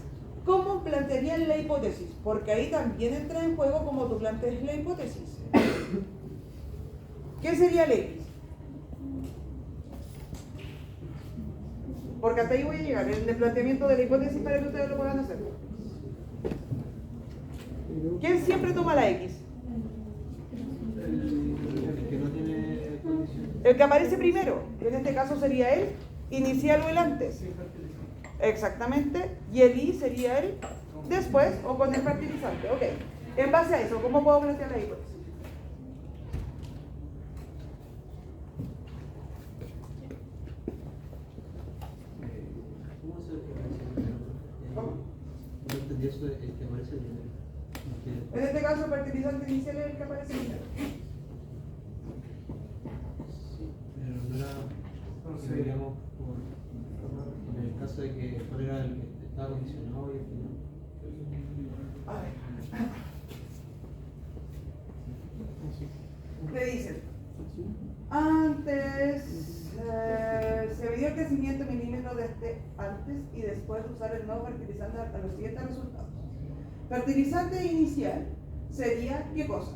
¿Cómo plantearían la hipótesis? Porque ahí también entra en juego cómo tú plantees la hipótesis. ¿Qué sería el X? Porque hasta ahí voy a llegar, en el planteamiento de la hipótesis para que ustedes lo puedan hacer. ¿Quién siempre toma la X? El que no tiene condición. El que aparece primero, que en este caso sería el inicial o el antes. Exactamente. Y el I sería el después o con el fertilizante. Ok. En base a eso, ¿cómo puedo plantear la hipótesis? ¿Cómo se aparece? ¿Cómo? No entendí eso del que aparece primero. En este caso, el fertilizante inicial es el que aparece primero. Sí, pero no era, digamos, en el caso de que cuál era el que estaba condicionado y el que no. A ver. Le dicen, antes se midió el crecimiento milímetro desde antes y después de usar el nuevo fertilizante a los siguientes resultados. Fertilizante inicial sería, ¿qué cosa?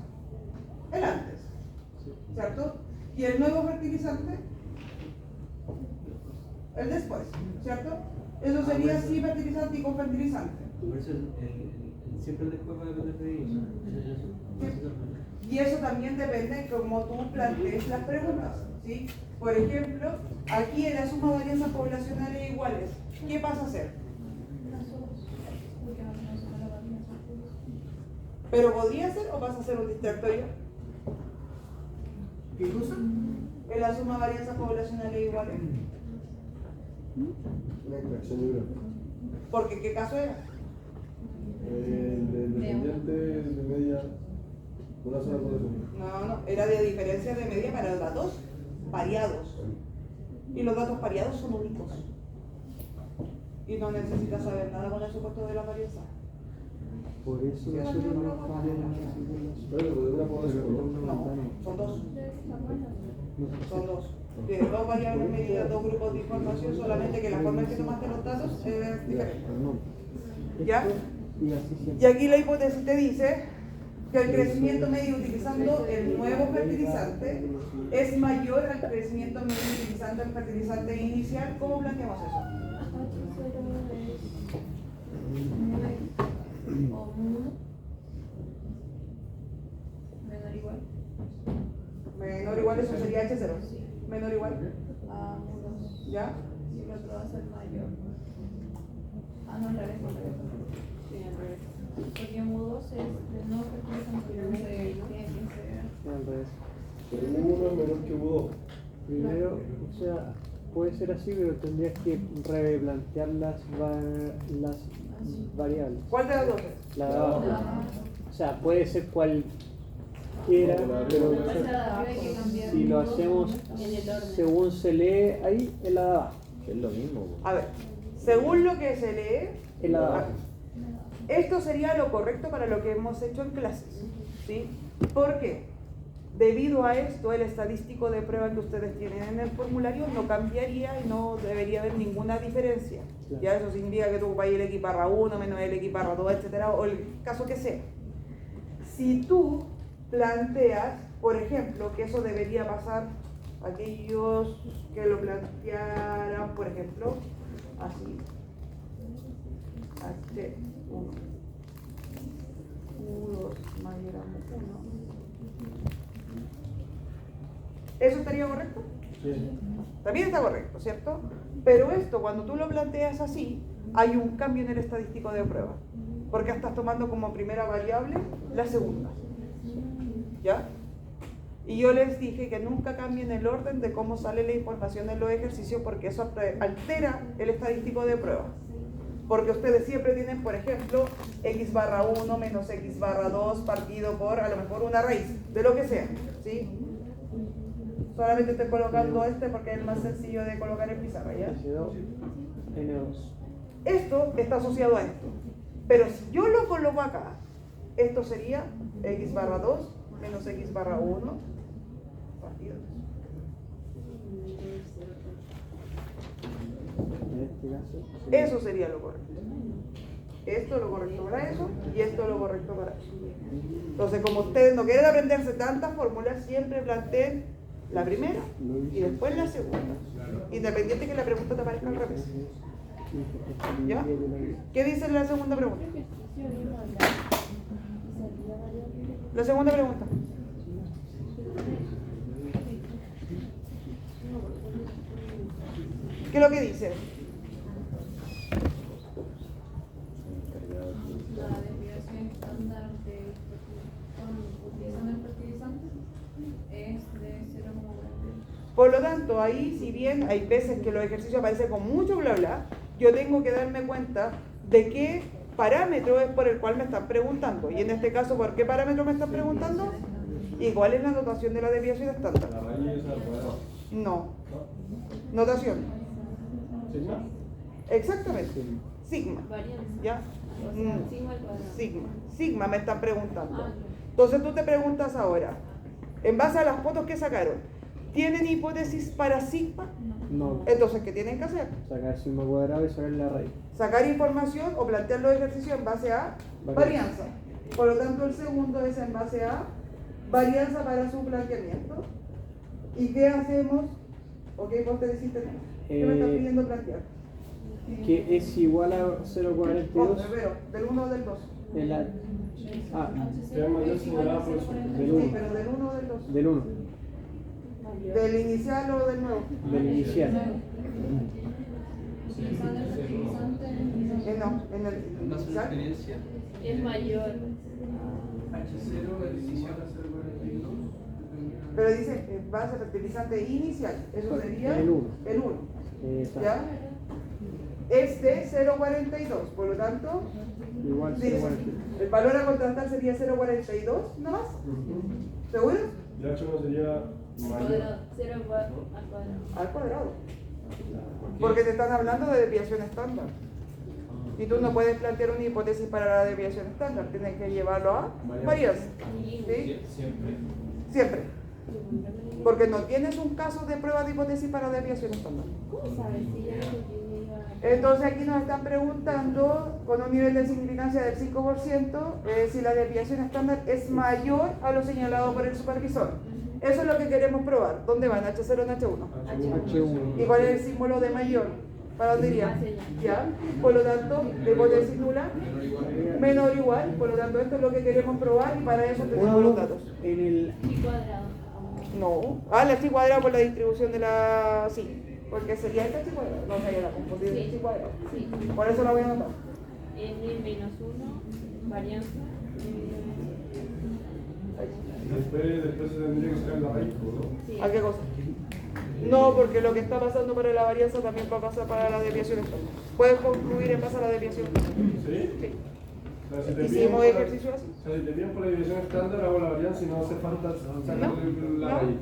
El antes, ¿cierto? Y el nuevo fertilizante, el después, ¿cierto? Eso sería sin fertilizante y con fertilizante. Por eso siempre el después va a depender de ellos. Y eso también depende de cómo tú plantees las preguntas, ¿sí? Por ejemplo, aquí en la suma de varianzas poblacionales iguales, ¿qué pasa a hacer? ¿Pero podría ser o vas a hacer un distractorio? ¿Qué cosa? En la suma de varianzas poblacionales iguales. Una extracción libre. Porque ¿qué caso era? El dependiente de media, una sola población. No, era de diferencia de media para los datos variados. Y los datos variados son únicos. Y no necesitas saber nada con el supuesto de la varianza. Por eso Sí, nosotros no, nos no, podemos Pero de una población. No, son dos. Son dos. Tiene dos variables medidas, dos grupos de información, solamente que la forma en que tomaste los datos es diferente. ¿Ya? Y aquí la hipótesis te dice que el crecimiento medio utilizando el nuevo fertilizante es mayor al crecimiento medio utilizando el fertilizante inicial. ¿Cómo planteamos eso? H0 es 9 o mu menor o igual Menor o igual, eso sería H0. Menor o igual, a mu 2. ¿ya? Y el otro va a ser mayor. Ah, no, al revés, al revés. Sí, al revés. Porque mu 2 es el nuevo fertilizante, entonces tiene que ser. Al revés. Pero U1 es menor que U2. Primero, o sea, puede ser así, pero tendrías que replantear las variables. ¿Cuál de las dos es? La de abajo. O sea, puede ser cualquiera, pero si lo hacemos según se lee ahí, es la de abajo. Es lo mismo. Po. A ver, según lo que se lee, Es la de abajo. esto sería lo correcto para lo que hemos hecho en clases, ¿sí? ¿Por qué? Debido a esto, el estadístico de prueba que ustedes tienen en el formulario no cambiaría y no debería haber ninguna diferencia. Ya eso significa que tú ocupáis el X barra 1 menos el X barra 2, etcétera, o el caso que sea. Si tú planteas, por ejemplo, que eso debería pasar, aquellos que lo plantearan, por ejemplo, así, H1, U2 mayor a U1. ¿Eso estaría correcto? Sí. También está correcto, ¿cierto? Pero esto, cuando tú lo planteas así, hay un cambio en el estadístico de prueba, porque estás tomando como primera variable la segunda. ¿Ya? Y yo les dije que nunca cambien el orden de cómo sale la información en los ejercicios, porque eso altera el estadístico de prueba. Porque ustedes siempre tienen, por ejemplo, X barra 1 menos X barra 2 partido por a lo mejor una raíz, de lo que sea, ¿sí? Solamente estoy colocando este porque es el más sencillo de colocar en pizarra, ¿ya? S2, N2. Esto está asociado a esto. Pero si yo lo coloco acá, esto sería X barra 2 menos X barra 1 partido. En este caso. Eso sería lo correcto. Esto es lo correcto para eso y esto es lo correcto para eso. Entonces, como ustedes no quieren aprenderse tantas fórmulas, siempre planteen la primera y después la segunda, independiente que la pregunta te aparezca al revés. ¿Ya? ¿Qué dice la segunda pregunta? La segunda pregunta. ¿Qué es lo que dice? La desviación estándar utilizando el fertilizante es de 0,1. Por lo tanto, ahí, si bien hay veces que los ejercicios aparecen con mucho bla bla, yo tengo que darme cuenta de qué parámetro es por el cual me están preguntando. Y en este caso, ¿por qué parámetro me están preguntando? ¿Y cuál es la notación de la desviación estándar? La raíz es al cuadrado. No. Notación. ¿Sigma? Exactamente. Sigma. Varianza. ¿Ya? O sea, sigma al cuadrado. Sigma. Sigma me están preguntando. Ah, Entonces tú te preguntas ahora, en base a las fotos que sacaron, ¿tienen hipótesis para sigma? No. Entonces, ¿qué tienen que hacer? Sacar sigma cuadrado y sacar la raíz. Sacar información o plantear los ejercicios en base a varianza. Por lo tanto, el segundo es en base a varianza para su planteamiento. ¿Y qué hacemos? ¿O qué hipótesis tenemos? ¿Qué me están pidiendo plantear? Que es igual a Oh, 0,42 primero, ¿del 1 o del 2? en la, Sea mayor señalada por eso. Del Sí, uno. pero ¿del 1 o del 2? del 1, ¿Del inicial o del nuevo? del inicial. utilizando el fertilizante No, en el En base a la inicial. experiencia, es mayor. H0 es igual a 0,42. Pero dice en base a fertilizante inicial. Eso sería El 1. el 1. Exacto. ¿Ya? Es de 0,42. Por lo tanto, Igual dice, 0,42. el valor a contrastar sería 0,42 ¿no más? ¿Seguro? Y H1 sería mayor. Cuadrado. 0 al cuadrado. Al cuadrado. Porque te están hablando de desviación estándar. Y tú no puedes plantear una hipótesis para la desviación estándar. Tienes que llevarlo a varianza. ¿Sí? Siempre. Siempre. Porque no tienes un caso de prueba de hipótesis para desviación estándar. ¿Cómo sabes si ya lo que iba a Entonces aquí nos están preguntando, con un nivel de significancia del 5%, si la desviación estándar es mayor a lo señalado por el supervisor. Eso es lo que queremos probar. ¿Dónde van? ¿H0 en H1? H1. ¿Y cuál es el símbolo de mayor? ¿Para dónde iría? ¿Ya? Por lo tanto, la hipótesis nula, menor o igual. Por lo tanto, esto es lo que queremos probar y para eso tenemos los datos. En el Y cuadrado. No. La chi cuadrada por la distribución de la... Sí. Porque sería esta chi cuadrada. No sería la confundida de chi cuadrada. Sí. Por eso la voy a anotar. N-1, varianza. Después se tendría que sacar la raíz, ¿no? Sí. ¿A qué cosa? No, porque lo que está pasando para la varianza también va a pasar para la desviación estándar. Puedes concluir en base a la desviación. ¿Sí? Sí. O sea, si te Hicimos piden por ejercicio así. O sea, si te piden por la división estándar, hago la varianza y no hace falta sacar la No. raíz.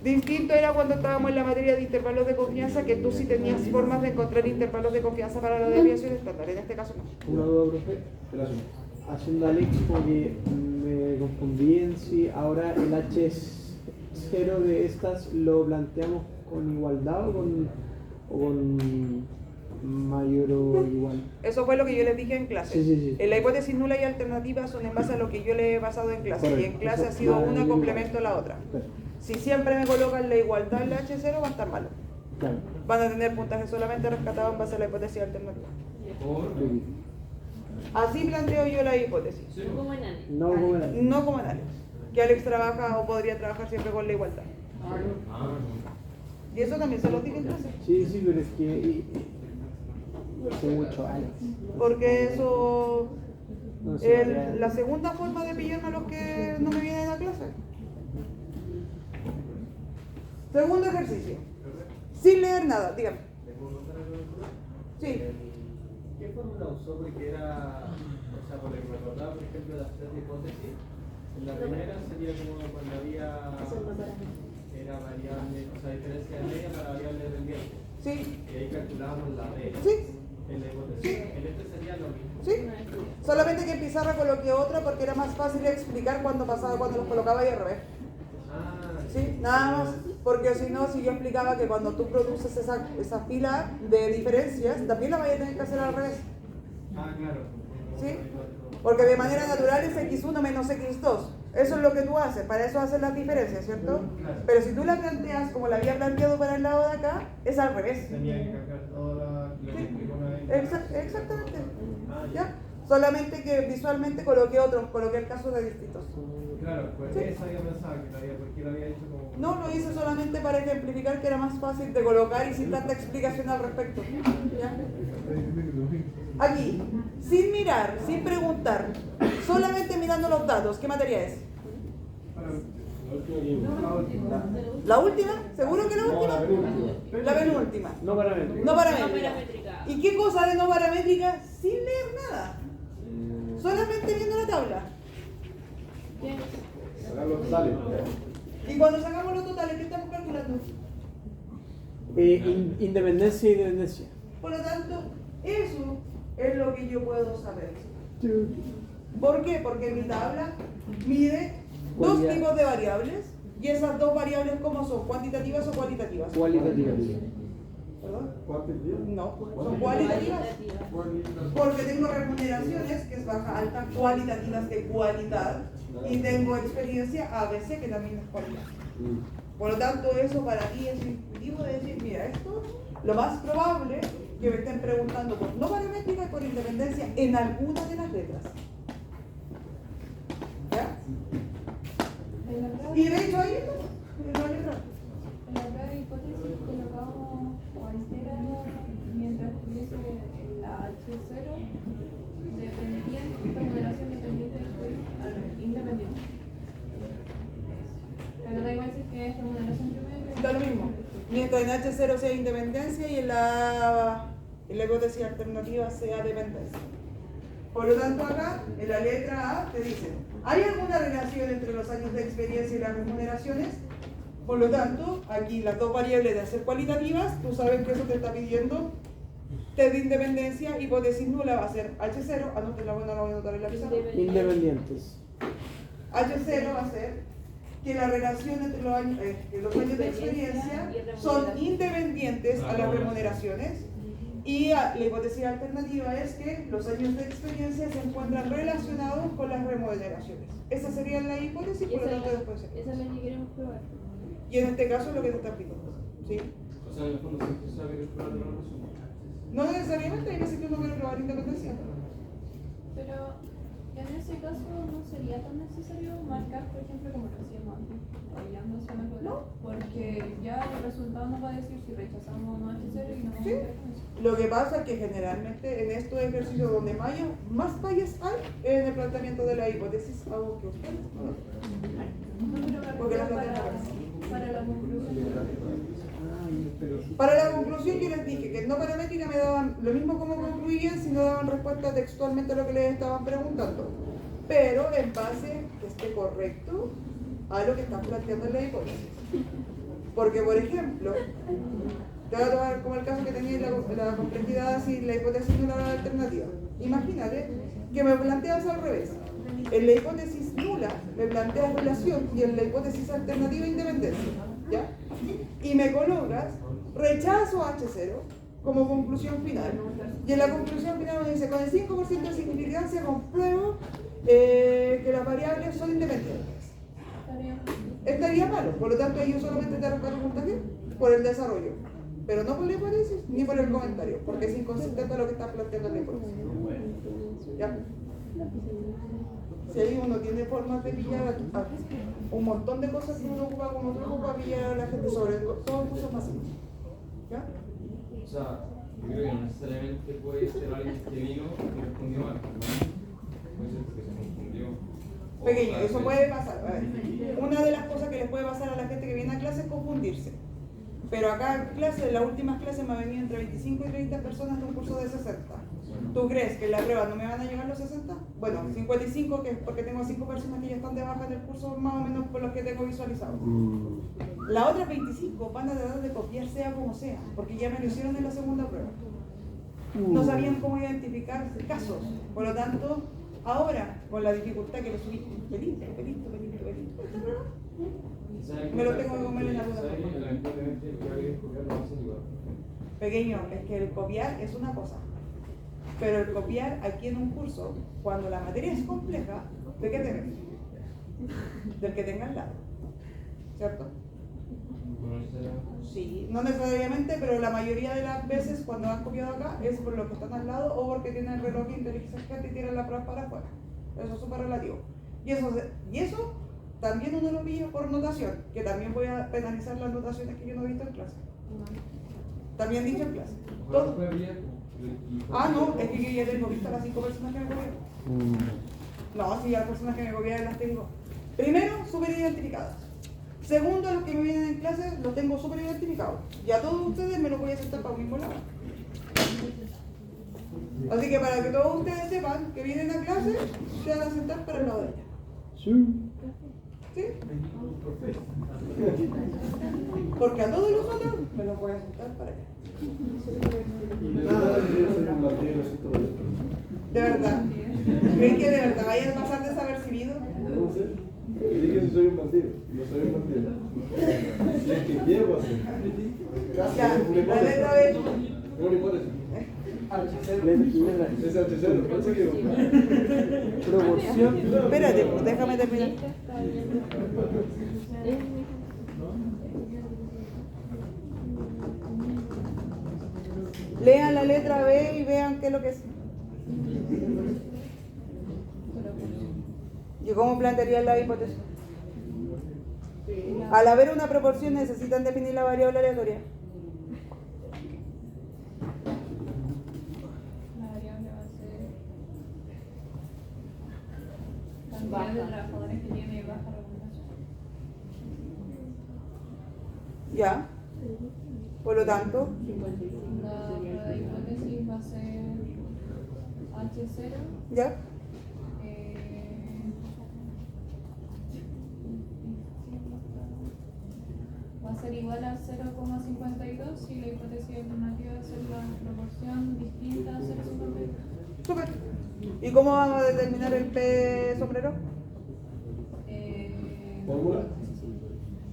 Distinto era cuando estábamos en la materia de intervalos de confianza, que tú sí tenías formas de encontrar intervalos de confianza para la desviación estándar. En este caso no. una duda, profe. Gracias. Haciendo al expo que me confundí en si ahora el H0 de estas lo planteamos con igualdad o con mayor o igual. Eso fue lo que yo les dije en clase. Sí. En la hipótesis nula y alternativa son en base a lo que yo les he basado en clase. Correcto. Y en clase ha Eso, sido la una igual. complemento a la otra. Perfecto. Si siempre me colocan la igualdad en la H0, va a estar malo. Claro. Van a tener puntaje solamente rescatado en base a la hipótesis alternativa. Así planteo yo la hipótesis. Como en ANE. No como era. No como análisis. Que Alex trabaja o podría trabajar siempre con la igualdad. Y eso también se lo dije en clase. Sí, pero es que hace mucho años. Porque eso No sé, es la segunda forma de pillarme a los que no me vienen a clase. Segundo ejercicio. Sin leer nada, dígame. Sí. ¿Qué fórmula usó? Porque era, o sea, por lo que me acordaba, por ejemplo, de las tres hipótesis. En la primera sería como cuando había, era variable, o sea, diferencia de media para variable dependiente. Sí. Y ahí calculábamos la D. Sí. En la hipótesis. Sí. En este sería lo mismo. Sí. Solamente que en pizarra coloqué otra porque era más fácil explicar cuando pasaba, cuando los colocaba y al revés. Sí, nada más, porque si no, si yo explicaba que cuando tú produces esa fila de diferencias, también la vayas a tener que hacer al revés. Claro. ¿Sí? Porque de manera natural es x1 menos x2. Eso es lo que tú haces, para eso haces las diferencias, ¿cierto? Pero si tú la planteas como la había planteado para el lado de acá, es al revés. Tenía que cambiar toda la que explicó una vez. Exactamente. ¿Ya? Solamente que visualmente coloqué el caso de distritos. Claro, pues Sí. eso había pensado que lo había, porque lo había hecho como. No, lo hice solamente para ejemplificar que era más fácil de colocar y sin tanta explicación al respecto. ¿Ya? Aquí, sin mirar, sin preguntar, solamente mirando los datos, ¿qué materia es? ¿La última? ¿Seguro que la última? La penúltima. No paramétrico. No No paramétrica. paramétrica. ¿Y qué cosa de no paramétrica? Sin leer nada. Solamente viendo la tabla. Sacar los totales. Y cuando sacamos los totales, ¿qué estamos calculando? Independencia y dependencia. Por lo tanto, eso es lo que yo puedo saber. ¿Por qué? Porque mi tabla mide dos Cualidad. tipos de variables y esas dos variables, ¿cómo son? ¿Cuantitativas o cualitativas? Cualitativa. ¿Perdón? ¿Cuántos? No, son cualitativas. Porque tengo remuneraciones, que es baja, alta, cualitativas de cualidad, y tengo experiencia ABC, que también es cualidad. Por lo tanto, eso para ti es intuitivo de decir, mira, esto, lo más probable que me estén preguntando por no paramétrica y por independencia en alguna de las letras. ¿Ya? Y de hecho ahí está, en la letra. En la otra hipótesis colocamos cualquiera mientras tuviese la H0 dependiente, remuneración dependiente independiente. Pero da igual si es que es remuneración primero. Da lo mismo. Mientras en H0 sea independencia y en la hipótesis alternativa sea dependencia. Por lo tanto, acá, en la letra A, te dicen, ¿hay alguna relación entre los años de experiencia y las remuneraciones? Por lo tanto, aquí las dos variables de ser cualitativas, tú sabes que eso te está pidiendo test de independencia, hipótesis nula va a ser H0, anótela, bueno, la voy a anotar en la pizarra. Independientes. H0 va a ser que la relación entre los años de experiencia son independientes a las remuneraciones Y la hipótesis alternativa es que los años de experiencia se encuentran relacionados con las remodelaciones. Esa sería la hipótesis, por lo tanto después se... Esa es la que queremos probar. Y en este caso es lo que te está aplicando. ¿Sí? O sea, en el fondo siempre se va a querer explorar de una persona. No necesariamente hay veces que uno quiere probar independencia. Pero en ese caso no sería tan necesario marcar, por ejemplo, como lo hacíamos antes, rayándose una cola, porque ya el resultado nos va a decir si rechazamos H0 y no vamos a Sí. meter con eso. Lo que pasa es que generalmente en estos ejercicios donde más fallas hay es en el planteamiento de la hipótesis, algo que ustedes no lo tienen. No, pero me Porque la refiero plantean para la conclusión. Para la conclusión yo les dije que no paramétrica me daban lo mismo como concluían si no daban respuesta textualmente a lo que les estaban preguntando, pero en base que esté correcto a lo que están planteando en la hipótesis. Porque por ejemplo, te voy a tomar como el caso que tenía la complejidad si la hipótesis no era la alternativa. Imagínate que me planteas al revés. En la hipótesis nula me planteas relación y en la hipótesis alternativa independencia. ¿Ya? Y me colocas rechazo H0 como conclusión final. Y en la conclusión final me dice, con el 5% de significancia compruebo que las variables son independientes. Estaría malo, por lo tanto yo solamente te respeto el puntaje por el desarrollo, pero no por la hipótesis ni por el comentario, porque es inconsistente a lo que está planteando la hipótesis. ¿Ya? Si ahí uno tiene formas de pillar un montón de cosas que uno ocupa como otro ocupa pillar a la gente sobre todo cursos masivos. ¿Ya? O sea, yo creo que no necesariamente puede ser alguien que vino y respondió mal, ¿no? Puede ser porque se confundió. O Pequeño, puede eso ser- puede pasar. A ver, una de las cosas que les puede pasar a la gente que viene a clase es confundirse. Pero acá en clase, en las últimas clases me han venido entre 25 y 30 personas de un curso de 60. ¿Tú crees que en la prueba no me van a llegar los 60? Bueno, 55, que es porque tengo 5 personas que ya están de baja en el curso, más o menos por los que tengo visualizados. Las otras 25 van a tratar de copiar sea como sea, porque ya me lo hicieron en la segunda prueba. No sabían cómo identificar casos. Por lo tanto, ahora, con la dificultad que lo subí, pelito, esta prueba, ¿Sabes me lo qué? tengo que comer en la ¿Sabes puta qué? forma. Lamentablemente, lo que alguien copiar lo hacen igual. Pequeño, es que el copiar es una cosa, pero el copiar aquí en un curso, cuando la materia es compleja, ¿de qué te ves? Del que tenga al lado, ¿cierto? No necesariamente. Sí, no necesariamente, pero la mayoría de las veces cuando han copiado acá es por los que están al lado o porque tienen el reloj de inteligencia artificial y tiran la prueba para afuera. Eso es súper relativo. Y eso también uno lo pilla por notación, que también voy a penalizar las notaciones que yo no he visto en clase. También dicho en clase. Ojalá Todo. pueda pillar, Ah, no, es que yo ya tengo vistas las 5 personas que me copiaron. No, sí, las personas que me copiaron las tengo. Primero, súper identificadas. Segundo, los que me vienen en clase los tengo súper identificados. Y a todos ustedes me los voy a sentar para un mismo lado. Así que para que todos ustedes sepan que vienen a clase, se van a sentar para el lado de ella. ¿Sí? Porque a todos los otros me los voy a sentar para allá. ¿De verdad? ¿Creen que de verdad vayan a pasar desapercibidos? No sé. Dije si soy un bandido. No soy un bandido. Si es que quiero hacer. Ya, la letra B. Es una hipótesis. Es H0. ¿Cuál se quedó? Proporción. Espérate, pues, déjame terminar. Lean la letra B y vean qué es lo que es. ¿Y cómo plantearían la hipótesis? Al haber una proporción necesitan definir la variable aleatoria. La variable va a ser cantidad de trabajadores que tiene baja remuneración. ¿Ya? Por lo tanto, La hipótesis va a ser H0. ¿ya? Va a ser igual a 0,52 y la hipótesis alternativa va a ser la proporción distinta a 0,52. Súper. ¿Y cómo vamos a determinar el P sombrero? ¿Fórmula?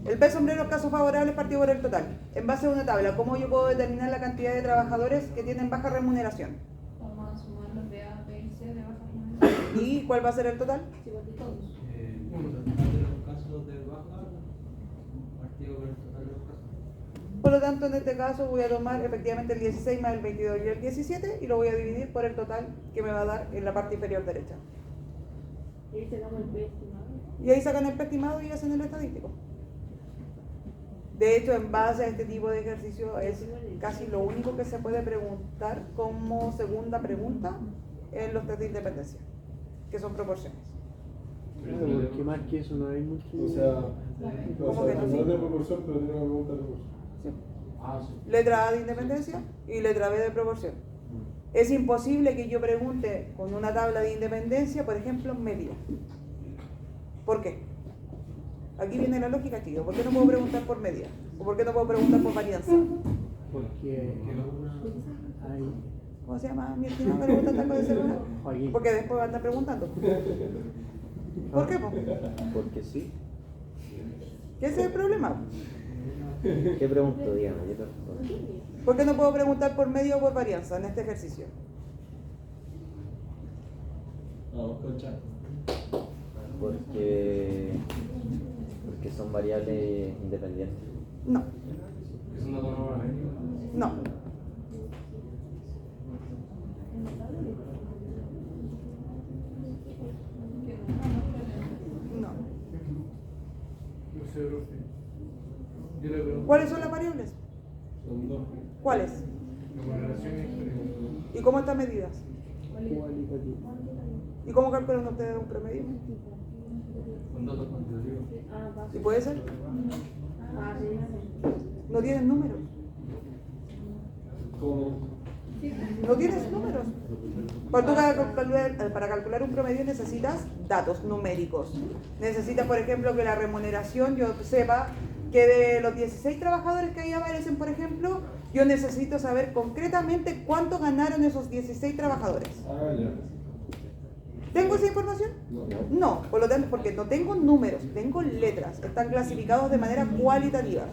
El peso hombre en los casos favorables partido por el total. En base a una tabla, ¿cómo yo puedo determinar la cantidad de trabajadores que tienen baja remuneración? Vamos a sumar los de A, B y C de baja remuneración. ¿Y cuál va a ser el total? Igual de todos. Total de los casos de baja partido por el total de los casos. Por lo tanto, en este caso voy a tomar efectivamente el 16 más el 22 y el 17 y lo voy a dividir por el total que me va a dar en la parte inferior derecha. Y ahí sacamos el P estimado. Y ahí sacan el P estimado y hacen el estadístico. De hecho, en base a este tipo de ejercicio es casi lo único que se puede preguntar como segunda pregunta en los test de independencia, que son proporciones. Porque más que eso no hay mucho. O sea, ¿Cómo que no? no es de proporción, pero tiene una pregunta de proporción. Sí. Ah, sí. Letra A de independencia y letra B de proporción. Es imposible que yo pregunte con una tabla de independencia, por ejemplo, medida. ¿Por qué? Aquí viene la lógica, chicos. ¿Por qué no puedo preguntar por medida? ¿O por qué no puedo preguntar por varianza? Porque hay. ¿Cómo se llama mi estimado que le gusta estar con el celular? Joaquín. Porque después va a estar preguntando. ¿Por qué? Po? Porque sí. ¿Qué es el problema? ¿Qué pregunto, Diana? Yo te respondo. ¿Por qué no puedo preguntar por media o por varianza en este ejercicio? Vamos con chat. Porque son variables independientes. No, Es un dato nuevo. no. No. No sé, profe. Yo le pregunto. ¿Cuáles son las variables? Son dos. ¿Cuáles? Remuneraciones y ¿Y cómo están medidas? Cualitativo. ¿Y cómo calculan ustedes un promedio? Un dato cuantitativo. ¿Y puede ser? Ah, sí. No tienen números. ¿Cómo? No tienes números. Para calcular un promedio necesitas datos numéricos. Necesitas, por ejemplo, que la remuneración, yo sepa que de los 16 trabajadores que ahí aparecen, por ejemplo, yo necesito saber concretamente cuánto ganaron esos 16 trabajadores. Ah, ya. ¿Tengo esa información? No, por lo tanto, porque no tengo números, tengo letras. Están clasificados de manera cualitativa.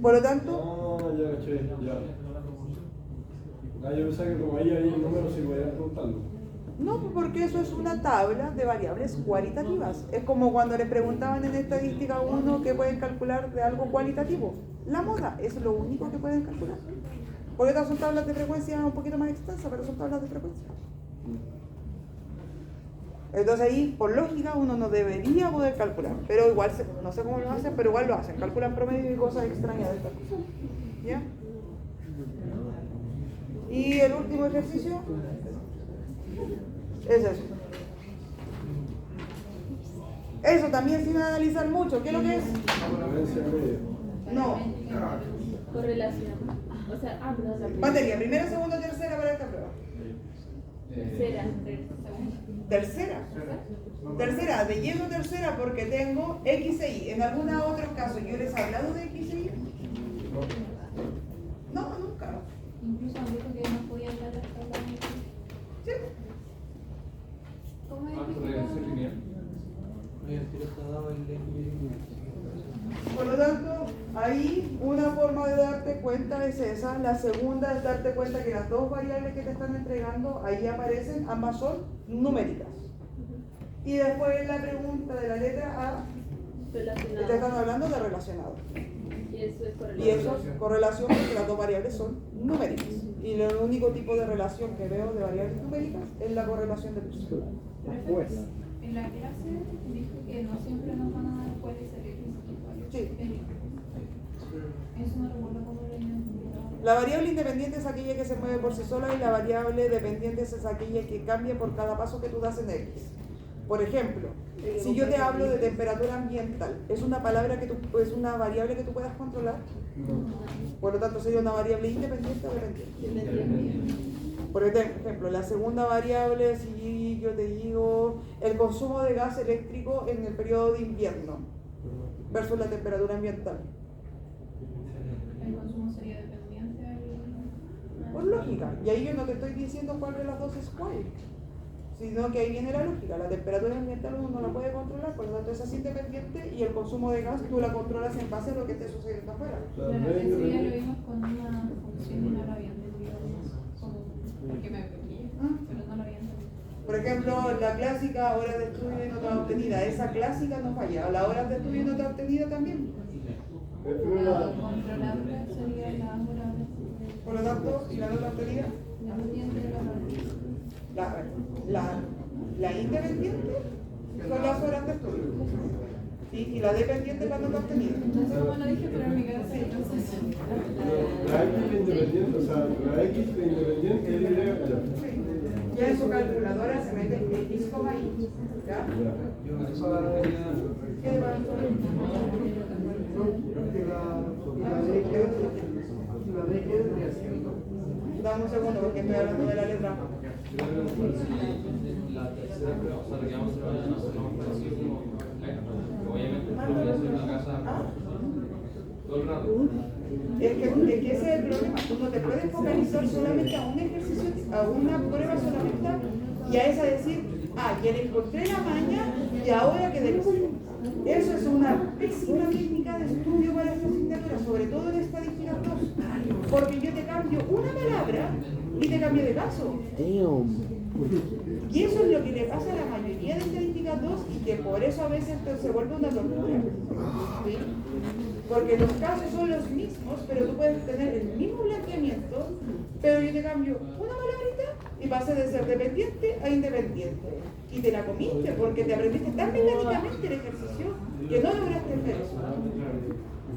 Por lo tanto, Ah, ya, caché, ya. Ah, yo pensaba que como ahí hay números y podían preguntarlo. no, porque eso es una tabla de variables cualitativas. Es como cuando le preguntaban en estadística a uno qué pueden calcular de algo cualitativo. La moda es lo único que pueden calcular. Porque estas son tablas de frecuencia un poquito más extensas, pero son tablas de frecuencia. Entonces ahí, por lógica, uno no debería poder calcular. Pero igual, no sé cómo lo hacen, pero igual lo hacen. Calculan promedio y cosas extrañas de estas cosas. ¿Ya? Y el último ejercicio es eso. Eso también sin analizar mucho. ¿Qué es lo que es? Diferencia media. No. Correlación. O sea, perdón. Materia, primera, segunda, tercera para esta prueba. Tercera. Tercera. Tercera, de lleno tercera porque tengo X e Y. En algunos otros casos, ¿yo les he hablado de X e Y? No, nunca. Incluso han dicho que no podían dar las tablas. Sí. ¿Cómo es Ah, que regresión lineal. Oye, el tiro está dado el Por lo tanto, ahí una forma de darte cuenta es esa. La segunda es darte cuenta que las dos variables que te están entregando, ahí aparecen, ambas son numéricas. Y después en la pregunta de la letra A, Relacionado. te están hablando de relacionado. Y eso es correlación. Y eso es correlación porque las dos variables son numéricas. Y el único tipo de relación que veo de variables numéricas es la correlación de Pearson. Pues. En la clase dijo que no siempre nos van a dar cuál es el X y cuál es Sí. el Y. Eso no recuerdo cómo lo habían explicado. La variable independiente es aquella que se mueve por sí sola y la variable dependiente es aquella que cambia por cada paso que tú das en X. Por ejemplo, si yo te hablo de temperatura ambiental, ¿es una palabra que es una variable que tú puedas controlar? Por lo tanto, sería una variable independiente o dependiente. Por ejemplo, la segunda variable, si yo te digo el consumo de gas eléctrico en el periodo de invierno versus la temperatura ambiental. El consumo sería dependiente al... Por lógica. Y ahí yo no te estoy diciendo cuál de las dos es cuál. Sino que ahí viene la lógica, la temperatura ambiental uno no la puede controlar, por lo tanto es así independiente y el consumo de gas tú la controlas en base a lo que esté sucediendo afuera. Pero eso ya lo vimos con una función y no lo habían entendido como porque me perdí, pero no lo habían entendido. Por ejemplo, la clásica hora de estudio y nota obtenida, esa clásica no falla, la hora de estudio y nota obtenida también. La controlable sería la hora de estudio. Por lo tanto, ¿y la nota obtenida? Independiente de la hora. La independiente son las horas de estudio. Y la dependiente es la nota obtenida. No sé cómo lo dije, pero en mi cabeza yo pensé así. La X de independiente, o sea, la X de independiente es libre de calor. Ya en su calculadora se mete X, Y. ¿Ya? ¿Qué va a Dame un segundo porque estoy hablando de la letra. La tercera prueba, o sea, lo que vamos a hacer mañana es algo parecido como obviamente no voy a hacer una casa todo el rato. Es que ese es el problema. Tú no te puedes focalizar solamente a un ejercicio, a una prueba solamente y a esa decir, ya le encontré la maña y ahora que decir. Eso es una pésima técnica de estudio para esta asignatura, sobre todo en estadística 2. Porque yo te cambio una palabra y te cambio de caso. Y eso es lo que le pasa a la mayoría de estadísticas 2 y que por eso a veces se vuelve una tortura. ¿Sí? Porque los casos son los mismos, pero tú puedes tener el mismo blanqueamiento, pero yo te cambio una palabrita y pasé de ser dependiente a independiente. Y te la comiste porque te aprendiste tan mecánicamente el ejercicio que no lograste ver eso.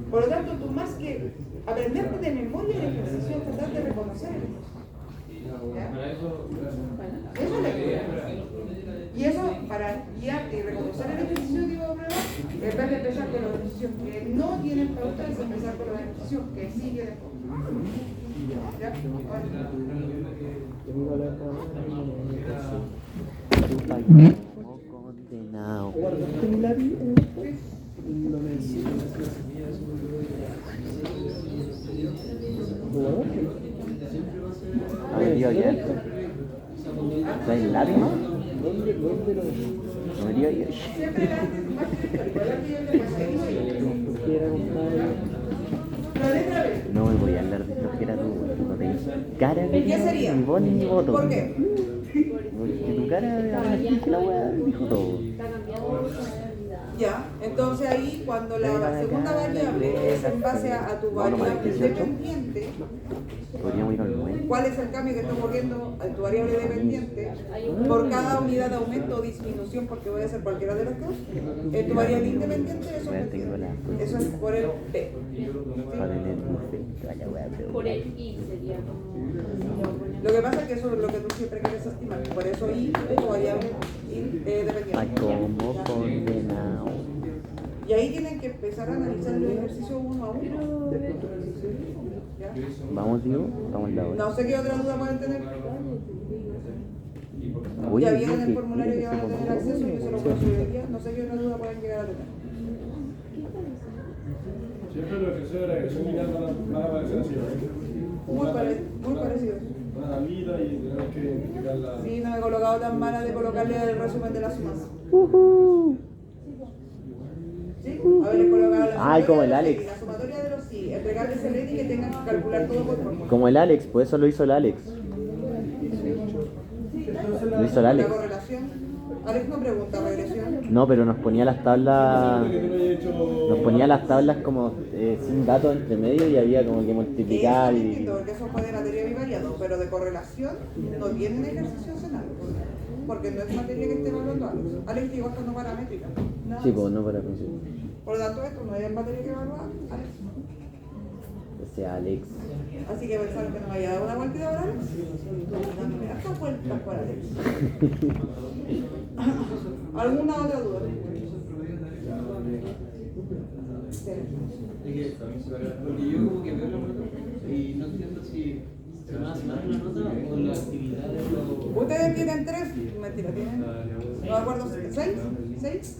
Por lo tanto, tú más que aprenderte de memoria el ejercicio, tratar de reconocer el ejercicio. Eso es la idea. Y eso, para guiarte y reconocer el ejercicio que iba a prueba, en vez de empezar con los ejercicios que no tienen pauta, es empezar con los ejercicios que sí tienen pauta. ¿Ya? Condenado. ¿Guardaste mi lápiz? Lo ¿Ha metido bien? ¿Traes el lápiz, no? ¿Dónde lo dejé? No metido bien. Siempre la Quiera, compadre. La letra B. No me voy a hablar de flojera tú, no tenés cara de ¿Qué sería? ni voz ni voto. ¿Por qué? Porque tu cara de que la weá dijo todo. Ya, entonces ahí cuando la segunda variable es en base a tu variable dependiente, Podríamos ir al 9. ¿cuál es el cambio que está ocurriendo en tu variable dependiente por cada unidad de aumento o disminución, porque voy a hacer cualquiera de las dos? En tu variable independiente eso es por el P. Para tener defecto a la weá, pero. Por el I sería como. Lo que pasa es que eso es lo que tú siempre quieres estimar, por eso I es tu variable dependiente. Ay, como condenado. Y ahí tienen que empezar a analizar los ejercicios uno a uno. ¿Ya? Vamos, tío, vamos la hora. No sé qué otra duda pueden tener. Oye, Ya viene en el ¿qué formulario que van a tener acceso y yo se lo puedo subir quieres? hoy día. No sé qué otra duda pueden llegar a tener. Siempre los ejercicios de regresión lineal van a aparecer así, Muy parecido. una tablita y tenemos que identificar la... Sí, no me he colocado tan mala de colocarle el resumen de las sumas. ¿Sí? Haberle colocado la Ay, como el sumatoria de los Alex. sí, la sumatoria de los sí, entregarles el EDI y que tengan que calcular todo por fórmula. Como el Alex, pues eso lo hizo el Alex. Lo hizo el La Alex. correlación. Alex no pregunta regresión. No, pero nos ponía las tablas. Que tú no hayas hecho... Nos ponía las tablas como sin datos entre medio y había como que multiplicar Eso es y. distinto, porque eso fue de materia bivariado, pero de correlación no tienen ejercicios en algo, porque no es materia que esté evaluando Alex. Alex llegó hasta no paramétrica. Nada Sí, más. pues no para función. Por lo tanto, esto no es materia que evalúa Alex. Ese Alex. Así que pensaron que no me había dado una vuelta por Alex. Dándome hartas vueltas por Alex. ¿Alguna otra duda? Sí. Porque yo como que veo la nota y no entiendo si se me hace más la nota o la actividad de lo... Ustedes tienen tres, mentira, tienen, no me acuerdo, ¿seis?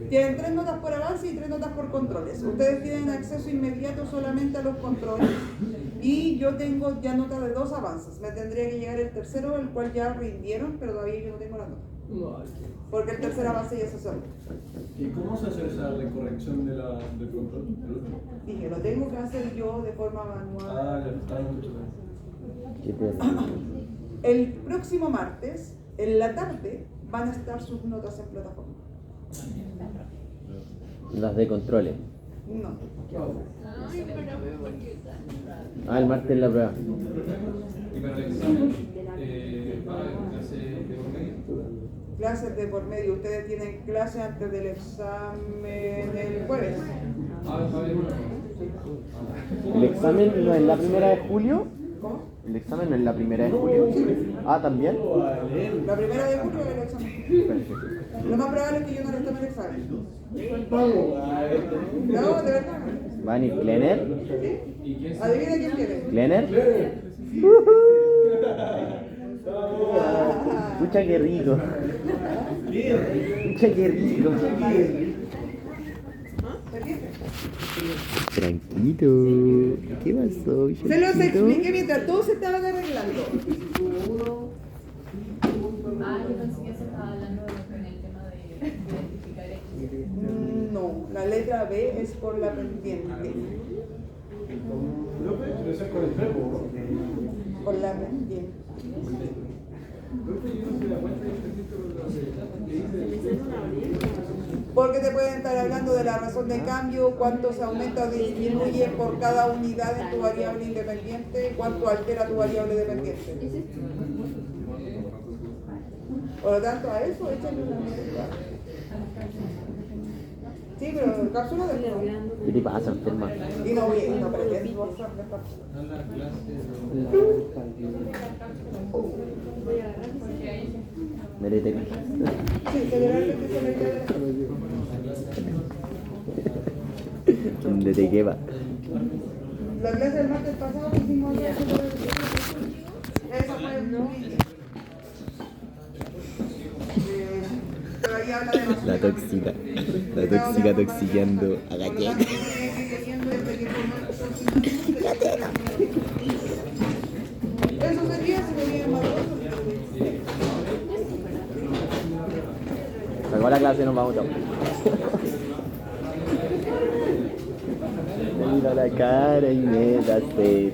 Tienen 3 notas por avance y 3 notas por controles. Ustedes tienen acceso inmediato solamente a los controles Y yo tengo ya nota de 2 avances. Me tendría que llegar el tercero, el cual ya rindieron, pero todavía yo no tengo la nota. Porque el tercer avance ya se salió. ¿Y cómo se hace esa recorrección del control? Dije, lo tengo que hacer yo de forma manual. Ya está mucho. ¿Qué te El próximo martes, en la tarde, van a estar sus notas en plataforma. Las de controles. No. Ah, el martes la prueba. Y para el examen, ¿va a haber clase de por medio? Clases de por medio. Ustedes tienen clase antes del examen el jueves. Va a haber una. ¿El examen no es la primera de julio? ¿Cómo? ¿El examen no es la primera de julio? Ah, ¿también? La primera de julio es el examen. Perfecto. Lo más probable es que yo no les tome el examen. No, de verdad. ¿Va a venir Klenner? Adivina quién viene. ¿Klenner? Pucha, qué rico. Pucha, qué rico. Tranquilo. ¿Qué pasó? Se los expliqué mientras todos se estaban arreglando. Yo pensé que se estaba hablando con el tema de identificar X. No, la letra B es por la pendiente. Pero eso es con el verbo, ¿no? Por la pendiente. Porque te pueden estar hablando de la razón de cambio, cuánto se aumenta o disminuye por cada unidad en tu variable independiente, cuánto altera tu variable dependiente. Por lo tanto, a eso échale una mirada. Sí, pero cápsula de nuevo. ¿Qué te pasa, enferma? Y no voy a aprender WhatsApp de Merete. Sí, generalmente se me queda. ¿Dónde te quema? La clase del martes pasado hicimos algo esa fue todavía habla de La tóxica. La tóxica toxiqueando a Gallego. Eso sería si me viene mal. Sacó la clase y nos vamos todos. Me miro la cara y me da sed.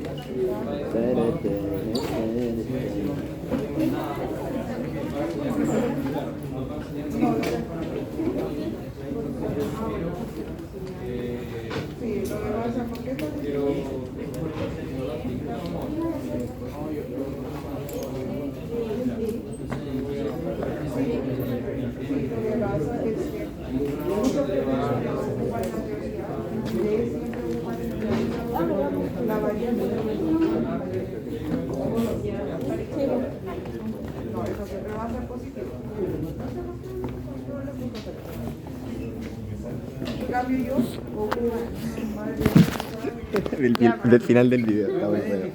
Sí, lo que pasa es que la variante no, eso siempre va a ser positivo. En cambio yo, Del final del video, está muy bueno.